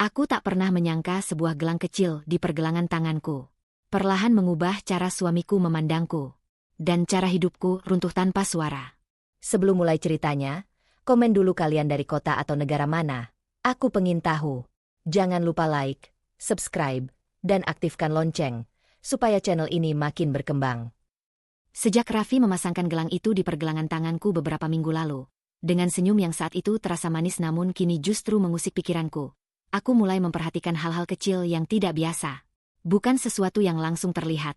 Aku tak pernah menyangka sebuah gelang kecil di pergelangan tanganku perlahan mengubah cara suamiku memandangku. Dan cara hidupku runtuh tanpa suara. Sebelum mulai ceritanya, komen dulu kalian dari kota atau negara mana. Aku pengen tahu. Jangan lupa like, subscribe, dan aktifkan lonceng, supaya channel ini makin berkembang. Sejak Raffi memasangkan gelang itu di pergelangan tanganku beberapa minggu lalu, dengan senyum yang saat itu terasa manis namun kini justru mengusik pikiranku, aku mulai memperhatikan hal-hal kecil yang tidak biasa. Bukan sesuatu yang langsung terlihat,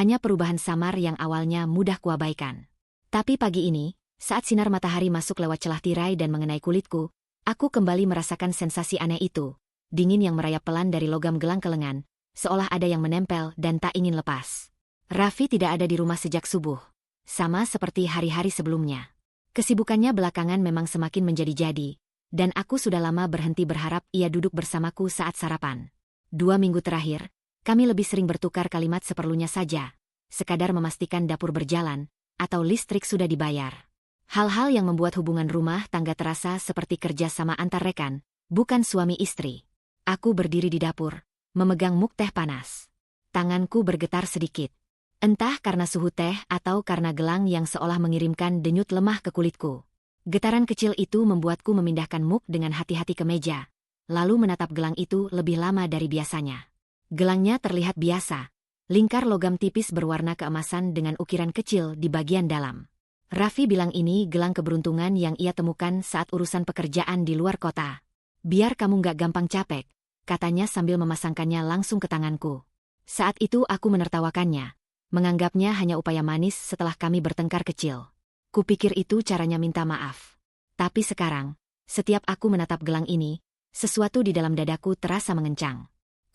hanya perubahan samar yang awalnya mudah kuabaikan. Tapi pagi ini, saat sinar matahari masuk lewat celah tirai dan mengenai kulitku, aku kembali merasakan sensasi aneh itu, dingin yang merayap pelan dari logam gelang ke lengan, seolah ada yang menempel dan tak ingin lepas. Raffi tidak ada di rumah sejak subuh, sama seperti hari-hari sebelumnya. Kesibukannya belakangan memang semakin menjadi-jadi, dan aku sudah lama berhenti berharap ia duduk bersamaku saat sarapan. 2 minggu terakhir, kami lebih sering bertukar kalimat seperlunya saja, sekadar memastikan dapur berjalan, atau listrik sudah dibayar. Hal-hal yang membuat hubungan rumah tangga terasa seperti kerja sama antar rekan, bukan suami istri. Aku berdiri di dapur, memegang muk teh panas. Tanganku bergetar sedikit. Entah karena suhu teh atau karena gelang yang seolah mengirimkan denyut lemah ke kulitku. Getaran kecil itu membuatku memindahkan muk dengan hati-hati ke meja, lalu menatap gelang itu lebih lama dari biasanya. Gelangnya terlihat biasa, lingkar logam tipis berwarna keemasan dengan ukiran kecil di bagian dalam. Raffi bilang ini gelang keberuntungan yang ia temukan saat urusan pekerjaan di luar kota. Biar kamu gak gampang capek, katanya sambil memasangkannya langsung ke tanganku. Saat itu aku menertawakannya, menganggapnya hanya upaya manis setelah kami bertengkar kecil. Kupikir itu caranya minta maaf. Tapi sekarang, setiap aku menatap gelang ini, sesuatu di dalam dadaku terasa mengencang.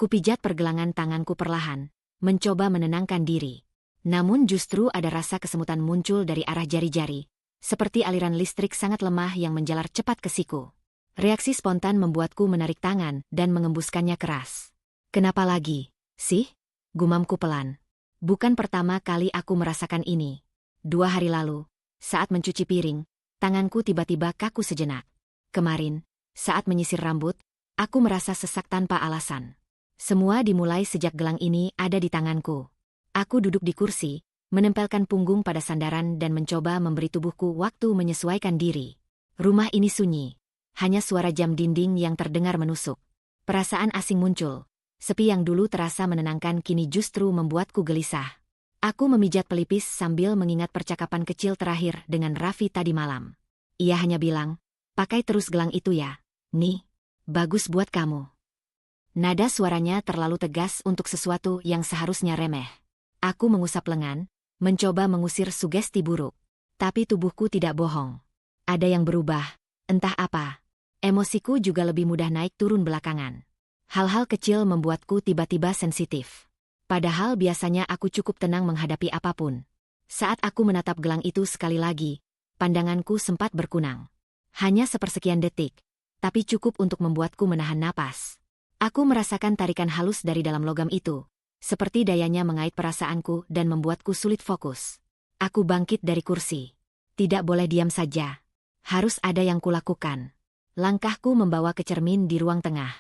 Kupijat pergelangan tanganku perlahan, mencoba menenangkan diri. Namun justru ada rasa kesemutan muncul dari arah jari-jari, seperti aliran listrik sangat lemah yang menjalar cepat ke siku. Reaksi spontan membuatku menarik tangan dan mengembuskannya keras. Kenapa lagi, sih? Gumamku pelan. Bukan pertama kali aku merasakan ini. 2 hari lalu, saat mencuci piring, tanganku tiba-tiba kaku sejenak. Kemarin, saat menyisir rambut, aku merasa sesak tanpa alasan. Semua dimulai sejak gelang ini ada di tanganku. Aku duduk di kursi, menempelkan punggung pada sandaran dan mencoba memberi tubuhku waktu menyesuaikan diri. Rumah ini sunyi. Hanya suara jam dinding yang terdengar menusuk. Perasaan asing muncul. Sepi yang dulu terasa menenangkan kini justru membuatku gelisah. Aku memijat pelipis sambil mengingat percakapan kecil terakhir dengan Raffi tadi malam. Ia hanya bilang, pakai terus gelang itu ya. Nih, bagus buat kamu. Nada suaranya terlalu tegas untuk sesuatu yang seharusnya remeh. Aku mengusap lengan, mencoba mengusir sugesti buruk. Tapi tubuhku tidak bohong. Ada yang berubah, entah apa. Emosiku juga lebih mudah naik turun belakangan. Hal-hal kecil membuatku tiba-tiba sensitif. Padahal biasanya aku cukup tenang menghadapi apapun. Saat aku menatap gelang itu sekali lagi, pandanganku sempat berkunang. Hanya sepersekian detik, tapi cukup untuk membuatku menahan napas. Aku merasakan tarikan halus dari dalam logam itu, seperti dayanya mengait perasaanku dan membuatku sulit fokus. Aku bangkit dari kursi. Tidak boleh diam saja. Harus ada yang kulakukan. Langkahku membawa ke cermin di ruang tengah.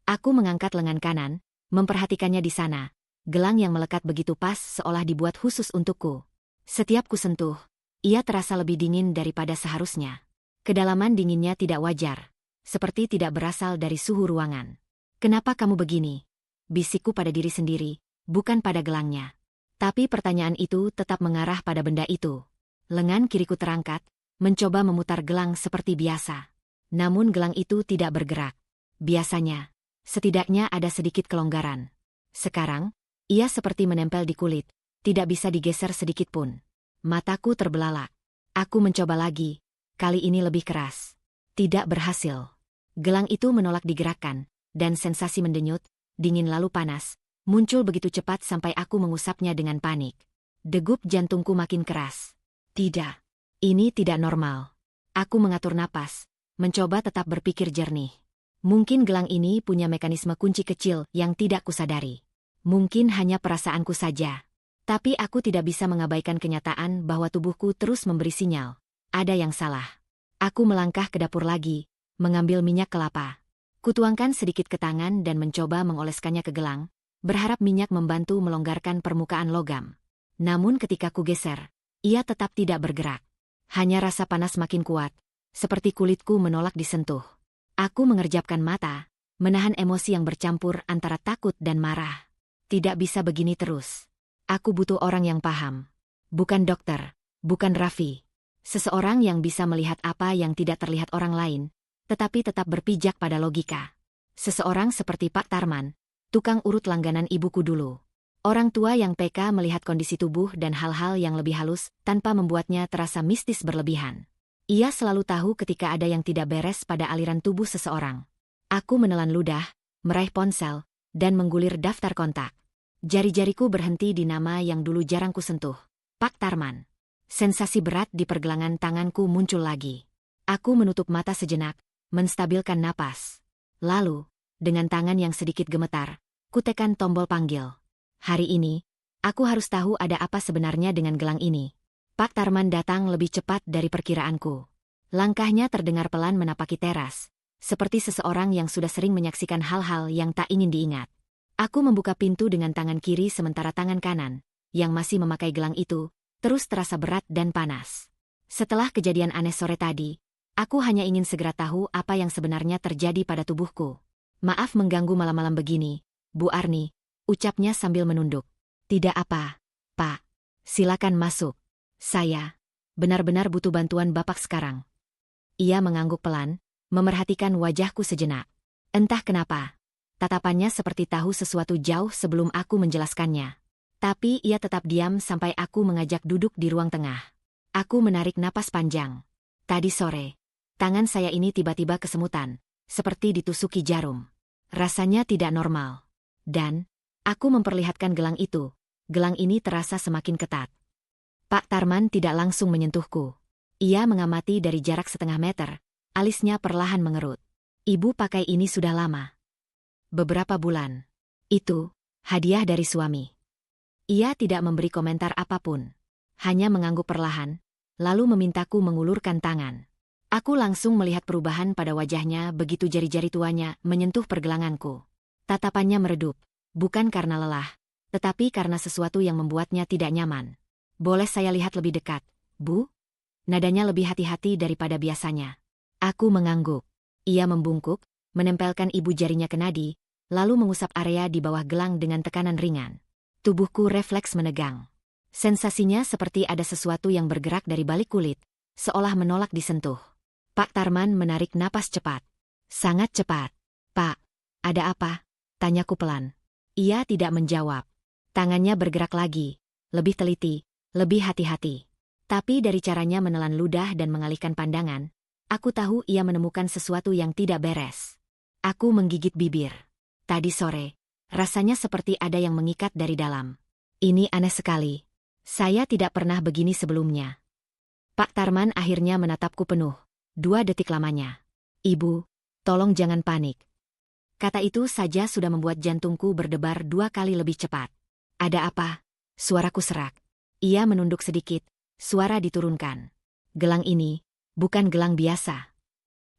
Aku mengangkat lengan kanan, memperhatikannya di sana. Gelang yang melekat begitu pas seolah dibuat khusus untukku. Setiap kusentuh, ia terasa lebih dingin daripada seharusnya. Kedalaman dinginnya tidak wajar, seperti tidak berasal dari suhu ruangan. Kenapa kamu begini? Bisikku pada diri sendiri, bukan pada gelangnya. Tapi pertanyaan itu tetap mengarah pada benda itu. Lengan kiriku terangkat, mencoba memutar gelang seperti biasa. Namun gelang itu tidak bergerak. Biasanya, setidaknya ada sedikit kelonggaran. Sekarang, ia seperti menempel di kulit, tidak bisa digeser sedikit pun. Mataku terbelalak. Aku mencoba lagi, kali ini lebih keras. Tidak berhasil. Gelang itu menolak digerakkan, dan sensasi mendenyut, dingin lalu panas, muncul begitu cepat sampai aku mengusapnya dengan panik. Degup jantungku makin keras. Tidak. Ini tidak normal. Aku mengatur napas, mencoba tetap berpikir jernih. Mungkin gelang ini punya mekanisme kunci kecil yang tidak kusadari. Mungkin hanya perasaanku saja. Tapi aku tidak bisa mengabaikan kenyataan bahwa tubuhku terus memberi sinyal. Ada yang salah. Aku melangkah ke dapur lagi, mengambil minyak kelapa. Kutuangkan sedikit ke tangan dan mencoba mengoleskannya ke gelang, berharap minyak membantu melonggarkan permukaan logam. Namun ketika kugeser, ia tetap tidak bergerak. Hanya rasa panas makin kuat, seperti kulitku menolak disentuh. Aku mengerjapkan mata, menahan emosi yang bercampur antara takut dan marah. Tidak bisa begini terus. Aku butuh orang yang paham. Bukan dokter, bukan Raffi. Seseorang yang bisa melihat apa yang tidak terlihat orang lain, tetapi tetap berpijak pada logika. Seseorang seperti Pak Tarman, tukang urut langganan ibuku dulu. Orang tua yang peka melihat kondisi tubuh dan hal-hal yang lebih halus tanpa membuatnya terasa mistis berlebihan. Ia selalu tahu ketika ada yang tidak beres pada aliran tubuh seseorang. Aku menelan ludah, meraih ponsel, dan menggulir daftar kontak. Jari-jariku berhenti di nama yang dulu jarang kusentuh. Pak Tarman. Sensasi berat di pergelangan tanganku muncul lagi. Aku menutup mata sejenak, menstabilkan napas. Lalu, dengan tangan yang sedikit gemetar, kutekan tombol panggil. Hari ini, aku harus tahu ada apa sebenarnya dengan gelang ini. Pak Tarman datang lebih cepat dari perkiraanku. Langkahnya terdengar pelan menapaki teras, seperti seseorang yang sudah sering menyaksikan hal-hal yang tak ingin diingat. Aku membuka pintu dengan tangan kiri sementara tangan kanan, yang masih memakai gelang itu, terus terasa berat dan panas. Setelah kejadian aneh sore tadi, aku hanya ingin segera tahu apa yang sebenarnya terjadi pada tubuhku. Maaf mengganggu malam-malam begini, Bu Arni, ucapnya sambil menunduk. Tidak apa, Pak. Silakan masuk. Saya benar-benar butuh bantuan Bapak sekarang. Ia mengangguk pelan, memerhatikan wajahku sejenak. Entah kenapa, tatapannya seperti tahu sesuatu jauh sebelum aku menjelaskannya. Tapi ia tetap diam sampai aku mengajak duduk di ruang tengah. Aku menarik napas panjang. Tadi sore, tangan saya ini tiba-tiba kesemutan, seperti ditusuki jarum. Rasanya tidak normal. Dan, aku memperlihatkan gelang itu. Gelang ini terasa semakin ketat. Pak Tarman tidak langsung menyentuhku. Ia mengamati dari jarak setengah meter, alisnya perlahan mengerut. Ibu pakai ini sudah lama. Beberapa bulan. Itu, hadiah dari suami. Ia tidak memberi komentar apapun. Hanya mengangguk perlahan, lalu memintaku mengulurkan tangan. Aku langsung melihat perubahan pada wajahnya begitu jari-jari tuanya menyentuh pergelanganku. Tatapannya meredup, bukan karena lelah, tetapi karena sesuatu yang membuatnya tidak nyaman. Boleh saya lihat lebih dekat, Bu? Nadanya lebih hati-hati daripada biasanya. Aku mengangguk. Ia membungkuk, menempelkan ibu jarinya ke nadi, lalu mengusap area di bawah gelang dengan tekanan ringan. Tubuhku refleks menegang. Sensasinya seperti ada sesuatu yang bergerak dari balik kulit, seolah menolak disentuh. Pak Tarman menarik napas cepat. Sangat cepat. Pak, ada apa? Tanyaku pelan. Ia tidak menjawab. Tangannya bergerak lagi, lebih teliti, lebih hati-hati. Tapi dari caranya menelan ludah dan mengalihkan pandangan, aku tahu ia menemukan sesuatu yang tidak beres. Aku menggigit bibir. Tadi sore, rasanya seperti ada yang mengikat dari dalam. Ini aneh sekali. Saya tidak pernah begini sebelumnya. Pak Tarman akhirnya menatapku penuh. 2 detik lamanya. Ibu, tolong jangan panik. Kata itu saja sudah membuat jantungku berdebar 2 kali lebih cepat. Ada apa? Suaraku serak. Ia menunduk sedikit, suara diturunkan. Gelang ini, bukan gelang biasa.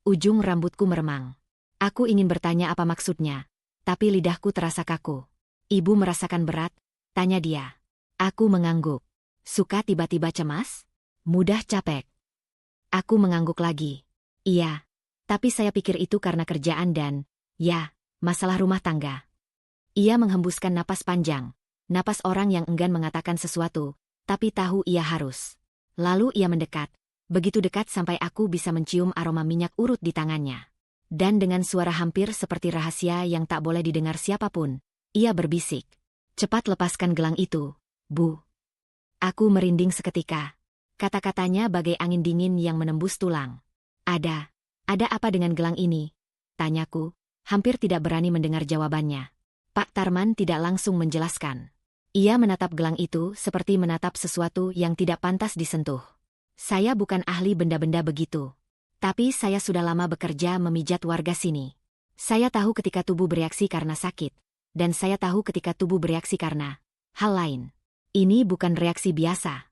Ujung rambutku meremang. Aku ingin bertanya apa maksudnya, tapi lidahku terasa kaku. Ibu merasakan berat? Tanya dia. Aku mengangguk. Suka tiba-tiba cemas? Mudah capek. Aku mengangguk lagi. Iya, tapi saya pikir itu karena kerjaan dan, ya, masalah rumah tangga. Ia menghembuskan napas panjang, napas orang yang enggan mengatakan sesuatu, tapi tahu ia harus. Lalu ia mendekat, begitu dekat sampai aku bisa mencium aroma minyak urut di tangannya. Dan dengan suara hampir seperti rahasia yang tak boleh didengar siapapun, ia berbisik. Cepat lepaskan gelang itu, Bu. Aku merinding seketika. Kata-katanya bagai angin dingin yang menembus tulang. Ada apa dengan gelang ini? Tanyaku, hampir tidak berani mendengar jawabannya. Pak Tarman tidak langsung menjelaskan. Ia menatap gelang itu seperti menatap sesuatu yang tidak pantas disentuh. Saya bukan ahli benda-benda begitu. Tapi saya sudah lama bekerja memijat warga sini. Saya tahu ketika tubuh bereaksi karena sakit, dan saya tahu ketika tubuh bereaksi karena hal lain. Ini bukan reaksi biasa.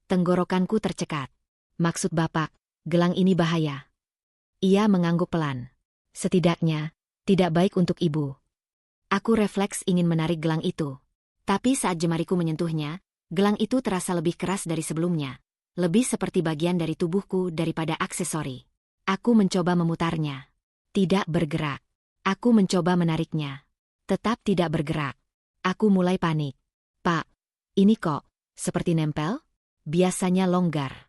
Tenggorokanku tercekat. Maksud Bapak, gelang ini bahaya. Ia mengangguk pelan. Setidaknya, Tidak baik untuk ibu. Aku refleks ingin menarik gelang itu. Tapi saat jemariku menyentuhnya, gelang itu terasa lebih keras dari sebelumnya. Lebih seperti bagian dari tubuhku daripada aksesori. Aku mencoba memutarnya. Tidak bergerak. Aku mencoba menariknya. Tetap tidak bergerak. Aku mulai panik. Pak, ini kok seperti nempel? Biasanya longgar.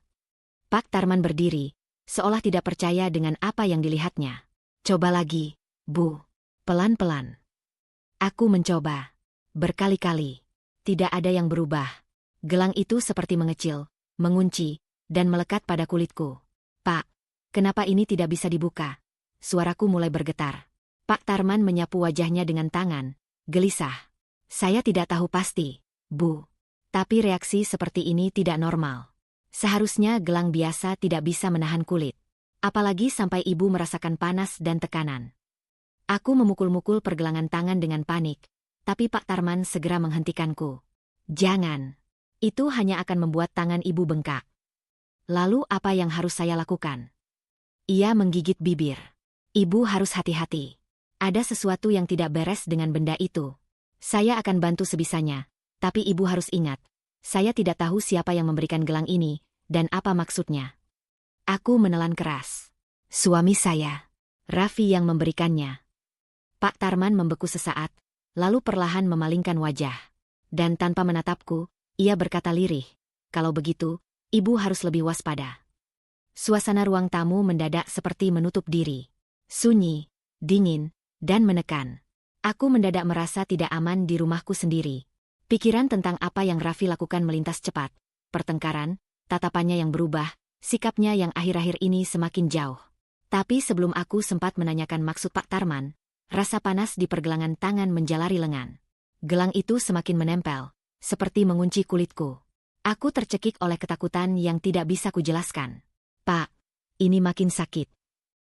Pak Tarman berdiri, seolah tidak percaya dengan apa yang dilihatnya. Coba lagi, Bu. Pelan-pelan. Aku mencoba. Berkali-kali. Tidak ada yang berubah. Gelang itu seperti mengecil, mengunci, dan melekat pada kulitku. Pak, kenapa ini tidak bisa dibuka? Suaraku mulai bergetar. Pak Tarman menyapu wajahnya dengan tangan, gelisah. Saya tidak tahu pasti, Bu. Tapi reaksi seperti ini tidak normal. Seharusnya gelang biasa tidak bisa menahan kulit. Apalagi sampai ibu merasakan panas dan tekanan. Aku memukul-mukul pergelangan tangan dengan panik, tapi Pak Tarman segera menghentikanku. Jangan. Itu hanya akan membuat tangan ibu bengkak. Lalu apa yang harus saya lakukan? Ia menggigit bibir. Ibu harus hati-hati. Ada sesuatu yang tidak beres dengan benda itu. Saya akan bantu sebisanya, tapi ibu harus ingat. Saya tidak tahu siapa yang memberikan gelang ini, dan apa maksudnya. Aku menelan keras. Suami saya. Raffi yang memberikannya. Pak Tarman membeku sesaat, lalu perlahan memalingkan wajah. Dan tanpa menatapku, ia berkata lirih, kalau begitu, ibu harus lebih waspada. Suasana ruang tamu mendadak seperti menutup diri. Sunyi, dingin, dan menekan. Aku mendadak merasa tidak aman di rumahku sendiri. Pikiran tentang apa yang Raffi lakukan melintas cepat. Pertengkaran, tatapannya yang berubah, sikapnya yang akhir-akhir ini semakin jauh. Tapi sebelum aku sempat menanyakan maksud Pak Tarman, rasa panas di pergelangan tangan menjalari lengan. Gelang itu semakin menempel, seperti mengunci kulitku. Aku tercekik oleh ketakutan yang tidak bisa kujelaskan. Pak, ini makin sakit.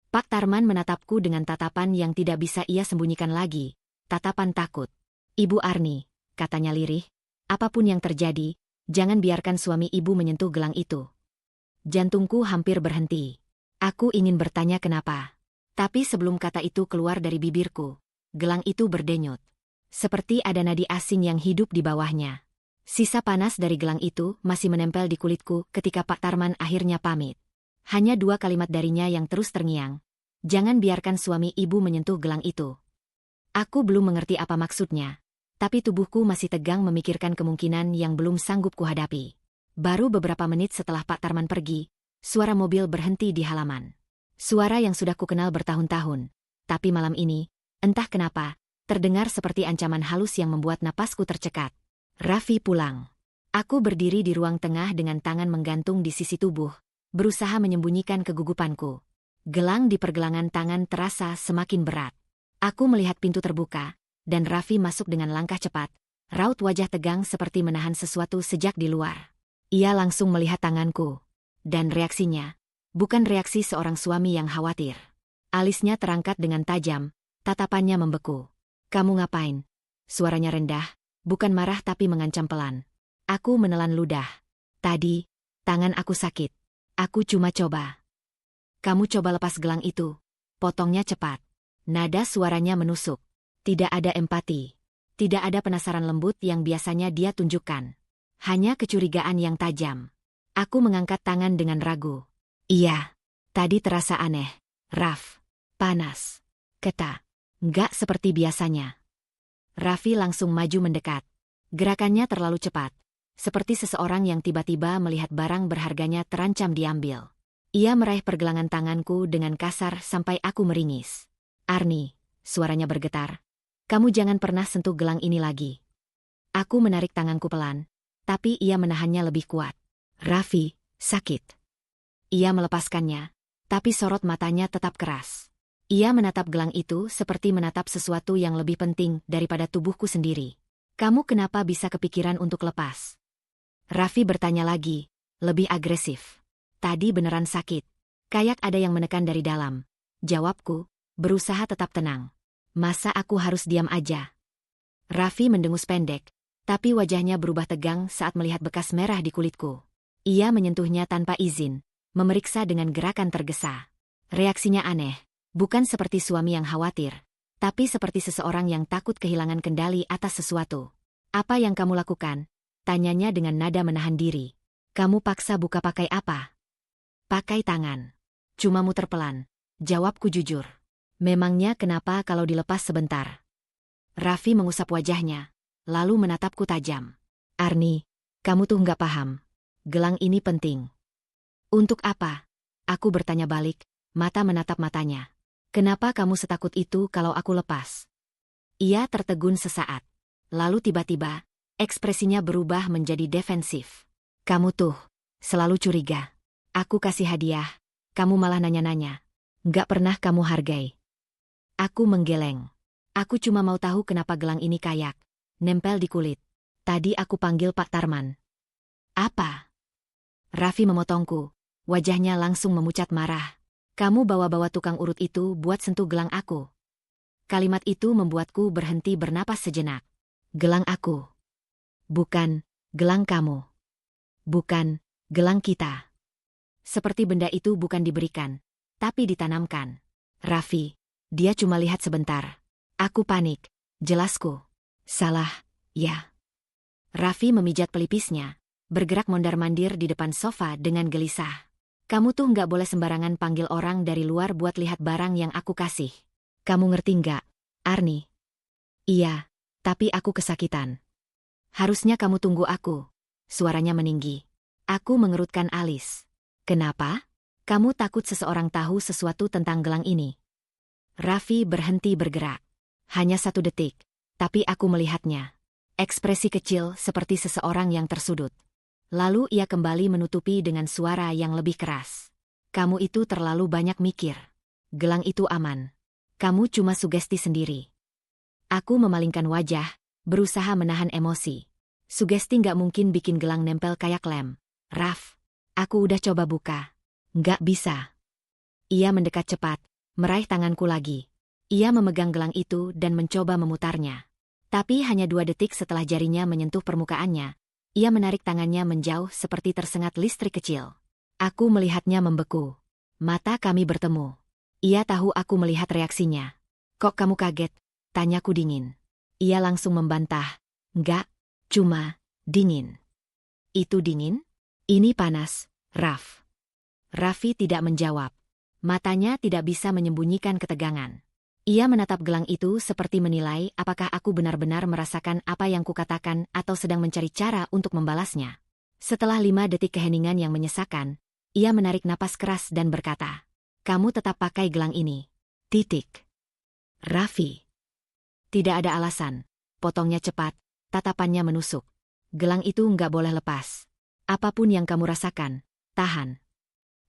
Pak Tarman menatapku dengan tatapan yang tidak bisa ia sembunyikan lagi, tatapan takut. Ibu Arni, katanya lirih, apapun yang terjadi, jangan biarkan suami ibu menyentuh gelang itu. Jantungku hampir berhenti. Aku ingin bertanya kenapa. Tapi sebelum kata itu keluar dari bibirku, gelang itu berdenyut. Seperti ada nadi asing yang hidup di bawahnya. Sisa panas dari gelang itu masih menempel di kulitku ketika Pak Tarman akhirnya pamit. Hanya 2 kalimat darinya yang terus terngiang. Jangan biarkan suami ibu menyentuh gelang itu. Aku belum mengerti apa maksudnya. Tapi tubuhku masih tegang memikirkan kemungkinan yang belum sanggup kuhadapi. Baru beberapa menit setelah Pak Tarman pergi, suara mobil berhenti di halaman. Suara yang sudah kukenal bertahun-tahun. Tapi malam ini, entah kenapa, terdengar seperti ancaman halus yang membuat napasku tercekat. Raffi pulang. Aku berdiri di ruang tengah dengan tangan menggantung di sisi tubuh, berusaha menyembunyikan kegugupanku. Gelang di pergelangan tangan terasa semakin berat. Aku melihat pintu terbuka, dan Raffi masuk dengan langkah cepat, raut wajah tegang seperti menahan sesuatu sejak di luar. Ia langsung melihat tanganku. Dan reaksinya, bukan reaksi seorang suami yang khawatir. Alisnya terangkat dengan tajam, tatapannya membeku. Kamu ngapain? Suaranya rendah, bukan marah tapi mengancam pelan. Aku menelan ludah. Tadi, tangan aku sakit. Aku cuma coba. Kamu coba lepas gelang itu. Potongnya cepat. Nada suaranya menusuk. Tidak ada empati. Tidak ada penasaran lembut yang biasanya dia tunjukkan. Hanya kecurigaan yang tajam. Aku mengangkat tangan dengan ragu. Iya. Tadi terasa aneh. Raff. Panas. Keta. Nggak seperti biasanya. Raffi langsung maju mendekat. Gerakannya terlalu cepat. Seperti seseorang yang tiba-tiba melihat barang berharganya terancam diambil. Ia meraih pergelangan tanganku dengan kasar sampai aku meringis. Arni, suaranya bergetar. Kamu jangan pernah sentuh gelang ini lagi. Aku menarik tanganku pelan, tapi ia menahannya lebih kuat. Raffi, sakit. Ia melepaskannya, tapi sorot matanya tetap keras. Ia menatap gelang itu seperti menatap sesuatu yang lebih penting daripada tubuhku sendiri. Kamu kenapa bisa kepikiran untuk lepas? Raffi bertanya lagi, lebih agresif. Tadi beneran sakit. Kayak ada yang menekan dari dalam. Jawabku, berusaha tetap tenang. Masa aku harus diam aja? Raffi mendengus pendek, tapi wajahnya berubah tegang saat melihat bekas merah di kulitku. Ia menyentuhnya tanpa izin, memeriksa dengan gerakan tergesa. Reaksinya aneh, bukan seperti suami yang khawatir, tapi seperti seseorang yang takut kehilangan kendali atas sesuatu. Apa yang kamu lakukan? Tanyanya dengan nada menahan diri. Kamu paksa buka pakai apa? Pakai tangan. Cuma muter pelan. Jawabku jujur. Memangnya kenapa kalau dilepas sebentar? Raffi mengusap wajahnya, lalu menatapku tajam. Arni, kamu tuh nggak paham. Gelang ini penting. Untuk apa? Aku bertanya balik, mata menatap matanya. Kenapa kamu setakut itu kalau aku lepas? Ia tertegun sesaat. Lalu tiba-tiba, ekspresinya berubah menjadi defensif. Kamu tuh, selalu curiga. Aku kasih hadiah, kamu malah nanya-nanya. Nggak pernah kamu hargai. Aku menggeleng. Aku cuma mau tahu kenapa gelang ini kayak nempel di kulit. Tadi aku panggil Pak Tarman. Apa? Raffi memotongku. Wajahnya langsung memucat marah. Kamu bawa-bawa tukang urut itu buat sentuh gelang aku. Kalimat itu membuatku berhenti bernapas sejenak. Gelang aku. Bukan, gelang kamu. Bukan, gelang kita. Seperti benda itu bukan diberikan, tapi ditanamkan. Raffi. Dia cuma lihat sebentar. Aku panik. Jelasku. Salah, ya. Raffi memijat pelipisnya, bergerak mondar-mandir di depan sofa dengan gelisah. Kamu tuh nggak boleh sembarangan panggil orang dari luar buat lihat barang yang aku kasih. Kamu ngerti nggak, Arni? Iya, tapi aku kesakitan. Harusnya kamu tunggu aku. Suaranya meninggi. Aku mengerutkan alis. Kenapa? Kamu takut seseorang tahu sesuatu tentang gelang ini? Raffi berhenti bergerak. Hanya 1 detik, tapi aku melihatnya. Ekspresi kecil seperti seseorang yang tersudut. Lalu ia kembali menutupi dengan suara yang lebih keras. Kamu itu terlalu banyak mikir. Gelang itu aman. Kamu cuma sugesti sendiri. Aku memalingkan wajah, berusaha menahan emosi. Sugesti nggak mungkin bikin gelang nempel kayak lem. Raf, aku udah coba buka. Nggak bisa. Ia mendekat cepat. Meraih tanganku lagi. Ia memegang gelang itu dan mencoba memutarnya. Tapi hanya 2 detik setelah jarinya menyentuh permukaannya, ia menarik tangannya menjauh seperti tersengat listrik kecil. Aku melihatnya membeku. Mata kami bertemu. Ia tahu aku melihat reaksinya. Kok kamu kaget? Tanyaku dingin. Ia langsung membantah. Enggak, cuma dingin. Itu dingin? Ini panas, Raf. Raffi tidak menjawab. Matanya tidak bisa menyembunyikan ketegangan. Ia menatap gelang itu seperti menilai apakah aku benar-benar merasakan apa yang kukatakan atau sedang mencari cara untuk membalasnya. Setelah 5 detik keheningan yang menyesakan, ia menarik napas keras dan berkata, kamu tetap pakai gelang ini. Titik. Raffi. Tidak ada alasan. Potongnya cepat, tatapannya menusuk. Gelang itu nggak boleh lepas. Apapun yang kamu rasakan, tahan.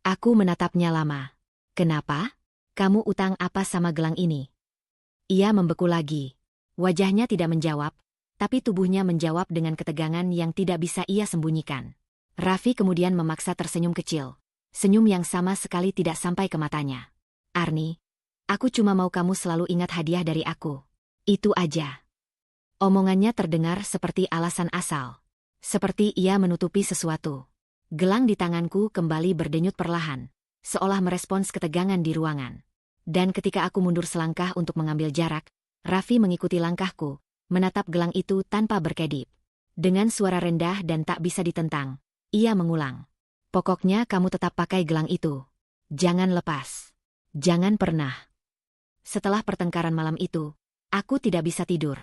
Aku menatapnya lama. Kenapa? Kamu utang apa sama gelang ini? Ia membeku lagi. Wajahnya tidak menjawab, tapi tubuhnya menjawab dengan ketegangan yang tidak bisa ia sembunyikan. Raffi kemudian memaksa tersenyum kecil. Senyum yang sama sekali tidak sampai ke matanya. Arni, aku cuma mau kamu selalu ingat hadiah dari aku. Itu aja. Omongannya terdengar seperti alasan asal. Seperti ia menutupi sesuatu. Gelang di tanganku kembali berdenyut perlahan. Seolah merespons ketegangan di ruangan. Dan ketika aku mundur selangkah untuk mengambil jarak, Raffi mengikuti langkahku, menatap gelang itu tanpa berkedip. Dengan suara rendah dan tak bisa ditentang, ia mengulang. Pokoknya kamu tetap pakai gelang itu. Jangan lepas. Jangan pernah. Setelah pertengkaran malam itu, aku tidak bisa tidur.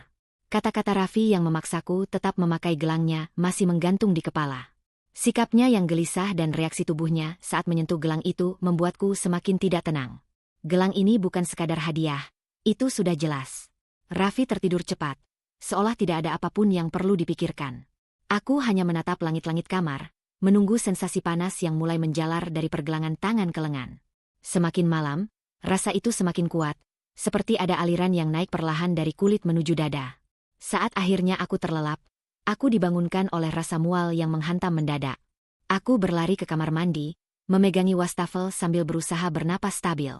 Kata-kata Raffi yang memaksaku tetap memakai gelangnya masih menggantung di kepala. Sikapnya yang gelisah dan reaksi tubuhnya saat menyentuh gelang itu membuatku semakin tidak tenang. Gelang ini bukan sekadar hadiah, itu sudah jelas. Raffi tertidur cepat, seolah tidak ada apapun yang perlu dipikirkan. Aku hanya menatap langit-langit kamar, menunggu sensasi panas yang mulai menjalar dari pergelangan tangan ke lengan. Semakin malam, rasa itu semakin kuat, seperti ada aliran yang naik perlahan dari kulit menuju dada. Saat akhirnya aku terlelap, aku dibangunkan oleh rasa mual yang menghantam mendadak. Aku berlari ke kamar mandi, memegangi wastafel sambil berusaha bernapas stabil.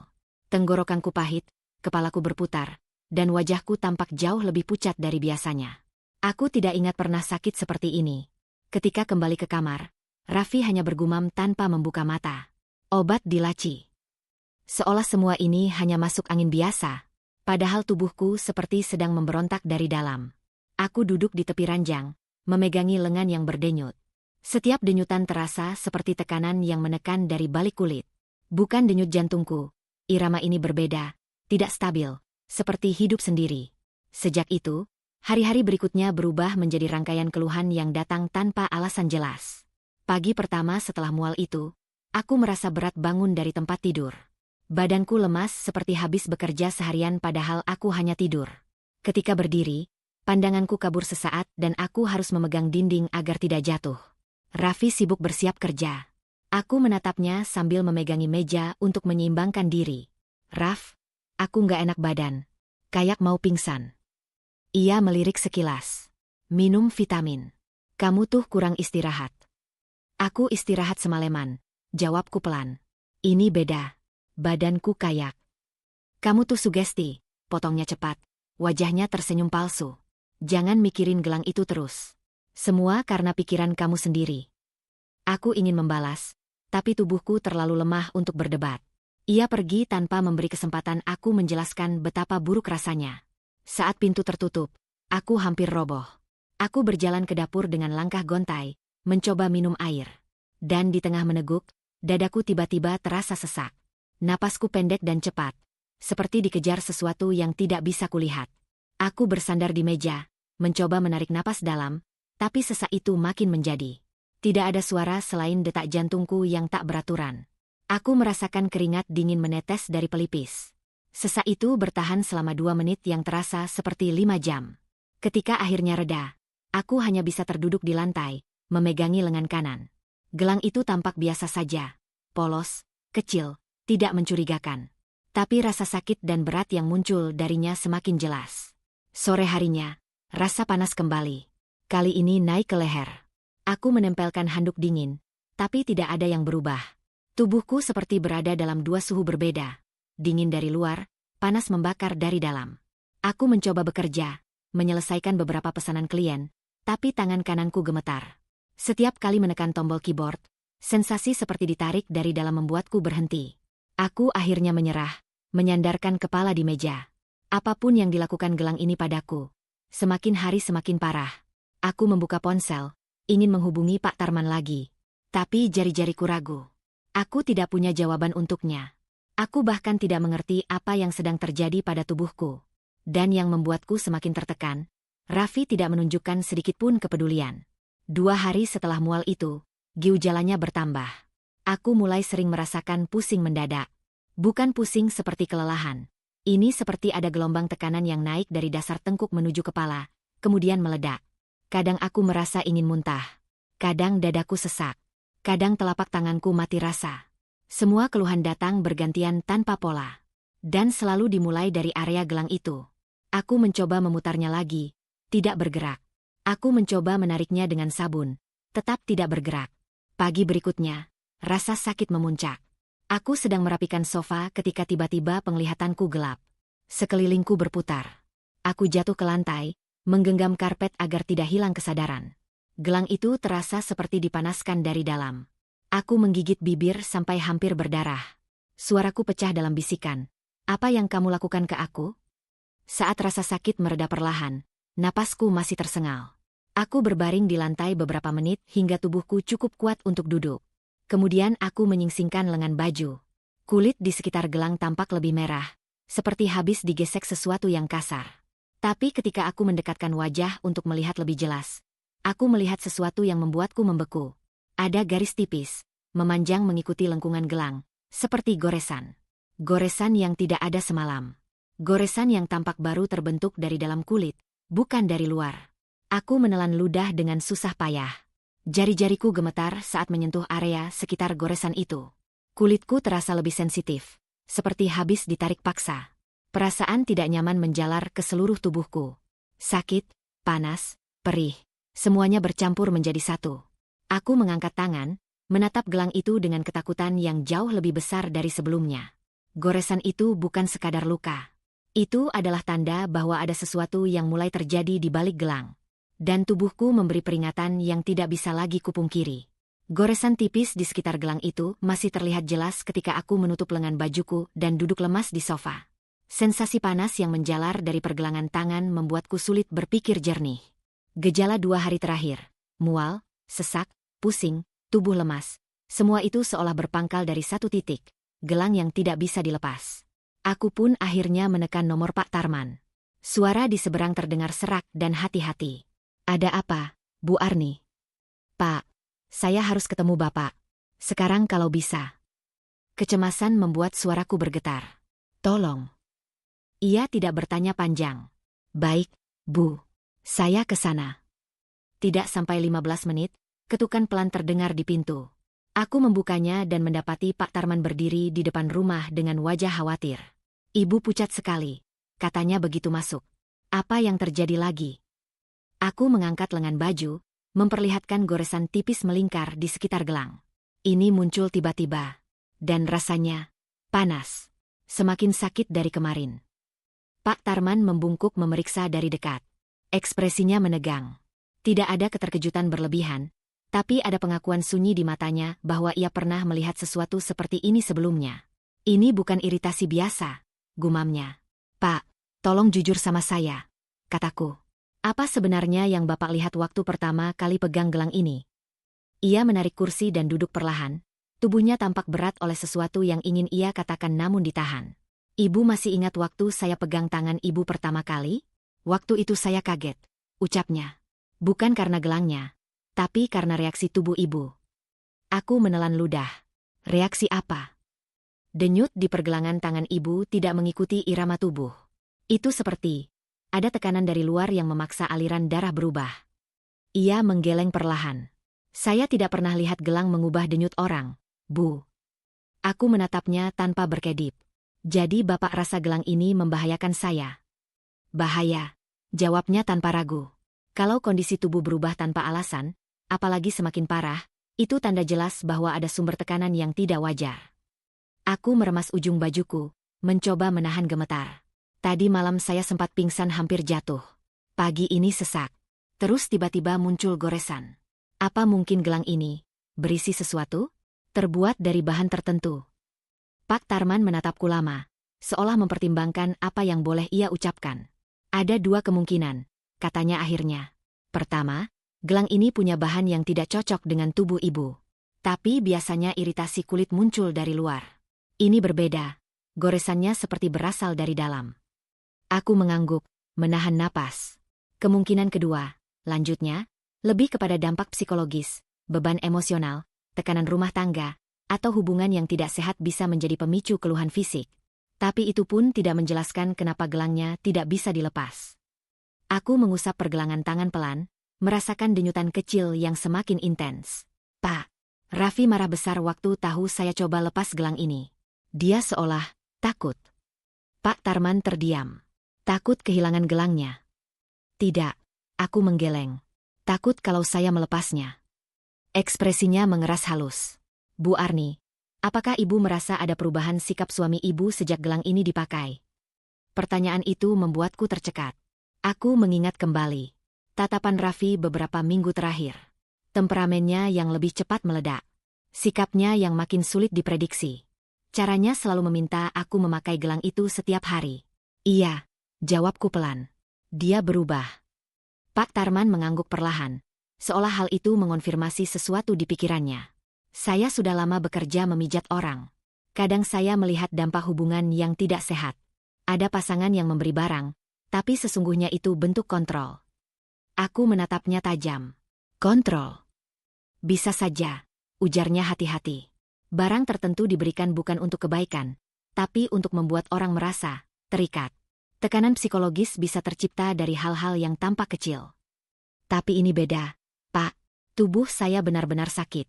Tenggorokanku pahit, kepalaku berputar, dan wajahku tampak jauh lebih pucat dari biasanya. Aku tidak ingat pernah sakit seperti ini. Ketika kembali ke kamar, Raffi hanya bergumam tanpa membuka mata. Obat di laci. Seolah semua ini hanya masuk angin biasa. padahal tubuhku seperti sedang memberontak dari dalam. Aku duduk di tepi ranjang, memegangi lengan yang berdenyut. Setiap denyutan terasa seperti tekanan yang menekan dari balik kulit. Bukan denyut jantungku, irama ini berbeda, tidak stabil, seperti hidup sendiri. Sejak itu, hari-hari berikutnya berubah menjadi rangkaian keluhan yang datang tanpa alasan jelas. Pagi pertama setelah mual itu, aku merasa berat bangun dari tempat tidur. Badanku lemas seperti habis bekerja seharian padahal aku hanya tidur. Ketika berdiri, pandanganku kabur sesaat dan aku harus memegang dinding agar tidak jatuh. Raffi sibuk bersiap kerja. Aku menatapnya sambil memegangi meja untuk menyeimbangkan diri. Raff, aku nggak enak badan. Kayak mau pingsan. Ia melirik sekilas. Minum vitamin. Kamu tuh kurang istirahat. Aku istirahat semalaman, jawabku pelan. Ini beda. Badanku kayak. Kamu tuh sugesti, potongnya cepat. Wajahnya tersenyum palsu. Jangan mikirin gelang itu terus. Semua karena pikiran kamu sendiri. Aku ingin membalas, tapi tubuhku terlalu lemah untuk berdebat. Ia pergi tanpa memberi kesempatan aku menjelaskan betapa buruk rasanya. Saat pintu tertutup, aku hampir roboh. Aku berjalan ke dapur dengan langkah gontai, mencoba minum air. Dan di tengah meneguk, dadaku tiba-tiba terasa sesak. Napasku pendek dan cepat, seperti dikejar sesuatu yang tidak bisa kulihat. Aku bersandar di meja, mencoba menarik napas dalam, tapi sesak itu makin menjadi. Tidak ada suara selain detak jantungku yang tak beraturan. Aku merasakan keringat dingin menetes dari pelipis. Sesak itu bertahan selama 2 menit yang terasa seperti 5 jam. Ketika akhirnya reda, aku hanya bisa terduduk di lantai, memegangi lengan kanan. Gelang itu tampak biasa saja, polos, kecil, tidak mencurigakan. Tapi rasa sakit dan berat yang muncul darinya semakin jelas. Sore harinya, rasa panas kembali. Kali ini naik ke leher. Aku menempelkan handuk dingin, tapi tidak ada yang berubah. Tubuhku seperti berada dalam 2 suhu berbeda. Dingin dari luar, panas membakar dari dalam. Aku mencoba bekerja, menyelesaikan beberapa pesanan klien, tapi tangan kananku gemetar. Setiap kali menekan tombol keyboard, sensasi seperti ditarik dari dalam membuatku berhenti. Aku akhirnya menyerah, menyandarkan kepala di meja. Apapun yang dilakukan gelang ini padaku, semakin hari semakin parah. Aku membuka ponsel, ingin menghubungi Pak Tarman lagi. Tapi jari-jariku ragu. Aku tidak punya jawaban untuknya. Aku bahkan tidak mengerti apa yang sedang terjadi pada tubuhku. Dan yang membuatku semakin tertekan, Raffi tidak menunjukkan sedikitpun kepedulian. 2 hari setelah mual itu, giu jalannya bertambah. Aku mulai sering merasakan pusing mendadak. Bukan pusing seperti kelelahan. Ini seperti ada gelombang tekanan yang naik dari dasar tengkuk menuju kepala, kemudian meledak. Kadang aku merasa ingin muntah. Kadang dadaku sesak. Kadang telapak tanganku mati rasa. Semua keluhan datang bergantian tanpa pola. Dan selalu dimulai dari area gelang itu. Aku mencoba memutarnya lagi, tidak bergerak. Aku mencoba menariknya dengan sabun, tetap tidak bergerak. Pagi berikutnya, rasa sakit memuncak. Aku sedang merapikan sofa ketika tiba-tiba penglihatanku gelap. Sekelilingku berputar. Aku jatuh ke lantai, menggenggam karpet agar tidak hilang kesadaran. Gelang itu terasa seperti dipanaskan dari dalam. Aku menggigit bibir sampai hampir berdarah. Suaraku pecah dalam bisikan. Apa yang kamu lakukan ke aku? Saat rasa sakit mereda perlahan, napasku masih tersengal. Aku berbaring di lantai beberapa menit hingga tubuhku cukup kuat untuk duduk. Kemudian aku menyingsingkan lengan baju. Kulit di sekitar gelang tampak lebih merah, seperti habis digesek sesuatu yang kasar. Tapi ketika aku mendekatkan wajah untuk melihat lebih jelas, aku melihat sesuatu yang membuatku membeku. Ada garis tipis, memanjang mengikuti lengkungan gelang, seperti goresan. Goresan yang tidak ada semalam. Goresan yang tampak baru terbentuk dari dalam kulit, bukan dari luar. Aku menelan ludah dengan susah payah. Jari-jariku gemetar saat menyentuh area sekitar goresan itu. Kulitku terasa lebih sensitif, seperti habis ditarik paksa. Perasaan tidak nyaman menjalar ke seluruh tubuhku. Sakit, panas, perih, semuanya bercampur menjadi satu. Aku mengangkat tangan, menatap gelang itu dengan ketakutan yang jauh lebih besar dari sebelumnya. Goresan itu bukan sekadar luka. Itu adalah tanda bahwa ada sesuatu yang mulai terjadi di balik gelang. Dan tubuhku memberi peringatan yang tidak bisa lagi kupungkiri. Goresan tipis di sekitar gelang itu masih terlihat jelas ketika aku menutup lengan bajuku dan duduk lemas di sofa. Sensasi panas yang menjalar dari pergelangan tangan membuatku sulit berpikir jernih. Gejala 2 hari terakhir, mual, sesak, pusing, tubuh lemas. Semua itu seolah berpangkal dari satu titik, gelang yang tidak bisa dilepas. Aku pun akhirnya menekan nomor Pak Tarman. Suara di seberang terdengar serak dan hati-hati. Ada apa, Bu Arni? Pak, saya harus ketemu Bapak. Sekarang kalau bisa. Kecemasan membuat suaraku bergetar. Tolong. Ia tidak bertanya panjang. Baik, Bu. Saya ke sana. Tidak sampai 15 menit, ketukan pelan terdengar di pintu. Aku membukanya dan mendapati Pak Tarman berdiri di depan rumah dengan wajah khawatir. Ibu pucat sekali, katanya begitu masuk. Apa yang terjadi lagi? Aku mengangkat lengan baju, memperlihatkan goresan tipis melingkar di sekitar gelang. Ini muncul tiba-tiba. Dan rasanya panas. Semakin sakit dari kemarin. Pak Tarman membungkuk memeriksa dari dekat. Ekspresinya menegang. Tidak ada keterkejutan berlebihan, tapi ada pengakuan sunyi di matanya bahwa ia pernah melihat sesuatu seperti ini sebelumnya. Ini bukan iritasi biasa, gumamnya. Pak, tolong jujur sama saya, kataku. Apa sebenarnya yang Bapak lihat waktu pertama kali pegang gelang ini? Ia menarik kursi dan duduk perlahan. Tubuhnya tampak berat oleh sesuatu yang ingin ia katakan namun ditahan. Ibu masih ingat waktu saya pegang tangan ibu pertama kali? Waktu itu saya kaget, ucapnya. Bukan karena gelangnya, tapi karena reaksi tubuh ibu. Aku menelan ludah. Reaksi apa? Denyut di pergelangan tangan ibu tidak mengikuti irama tubuh. Itu seperti ada tekanan dari luar yang memaksa aliran darah berubah. Ia menggeleng perlahan. Saya tidak pernah lihat gelang mengubah denyut orang, Bu. Aku menatapnya tanpa berkedip. Jadi Bapak rasa gelang ini membahayakan saya? Bahaya, jawabnya tanpa ragu. Kalau kondisi tubuh berubah tanpa alasan, apalagi semakin parah, itu tanda jelas bahwa ada sumber tekanan yang tidak wajar. Aku meremas ujung bajuku, mencoba menahan gemetar. Tadi malam saya sempat pingsan hampir jatuh. Pagi ini sesak. Terus tiba-tiba muncul goresan. Apa mungkin gelang ini berisi sesuatu? Terbuat dari bahan tertentu. Pak Tarman menatapku lama, seolah mempertimbangkan apa yang boleh ia ucapkan. Ada 2 kemungkinan, katanya akhirnya. Pertama, gelang ini punya bahan yang tidak cocok dengan tubuh ibu. Tapi biasanya iritasi kulit muncul dari luar. Ini berbeda, goresannya seperti berasal dari dalam. Aku mengangguk, menahan napas. Kemungkinan kedua, lanjutnya, lebih kepada dampak psikologis, beban emosional, tekanan rumah tangga, atau hubungan yang tidak sehat bisa menjadi pemicu keluhan fisik. Tapi itu pun tidak menjelaskan kenapa gelangnya tidak bisa dilepas. Aku mengusap pergelangan tangan pelan, merasakan denyutan kecil yang semakin intens. Pak, Raffi marah besar waktu tahu saya coba lepas gelang ini. Dia seolah takut. Pak Tarman terdiam. Takut kehilangan gelangnya. Tidak, aku menggeleng. Takut kalau saya melepasnya. Ekspresinya mengeras halus. Bu Arni, apakah ibu merasa ada perubahan sikap suami ibu sejak gelang ini dipakai? Pertanyaan itu membuatku tercekat. Aku mengingat kembali tatapan Raffi beberapa minggu terakhir. Temperamennya yang lebih cepat meledak. Sikapnya yang makin sulit diprediksi. Caranya selalu meminta aku memakai gelang itu setiap hari. Iya, jawabku pelan. Dia berubah. Pak Tarman mengangguk perlahan, seolah hal itu mengonfirmasi sesuatu di pikirannya. Saya sudah lama bekerja memijat orang. Kadang saya melihat dampak hubungan yang tidak sehat. Ada pasangan yang memberi barang, tapi sesungguhnya itu bentuk kontrol. Aku menatapnya tajam. Kontrol? Bisa saja, ujarnya hati-hati. Barang tertentu diberikan bukan untuk kebaikan, tapi untuk membuat orang merasa terikat. Tekanan psikologis bisa tercipta dari hal-hal yang tampak kecil. Tapi ini beda, Pak. Tubuh saya benar-benar sakit.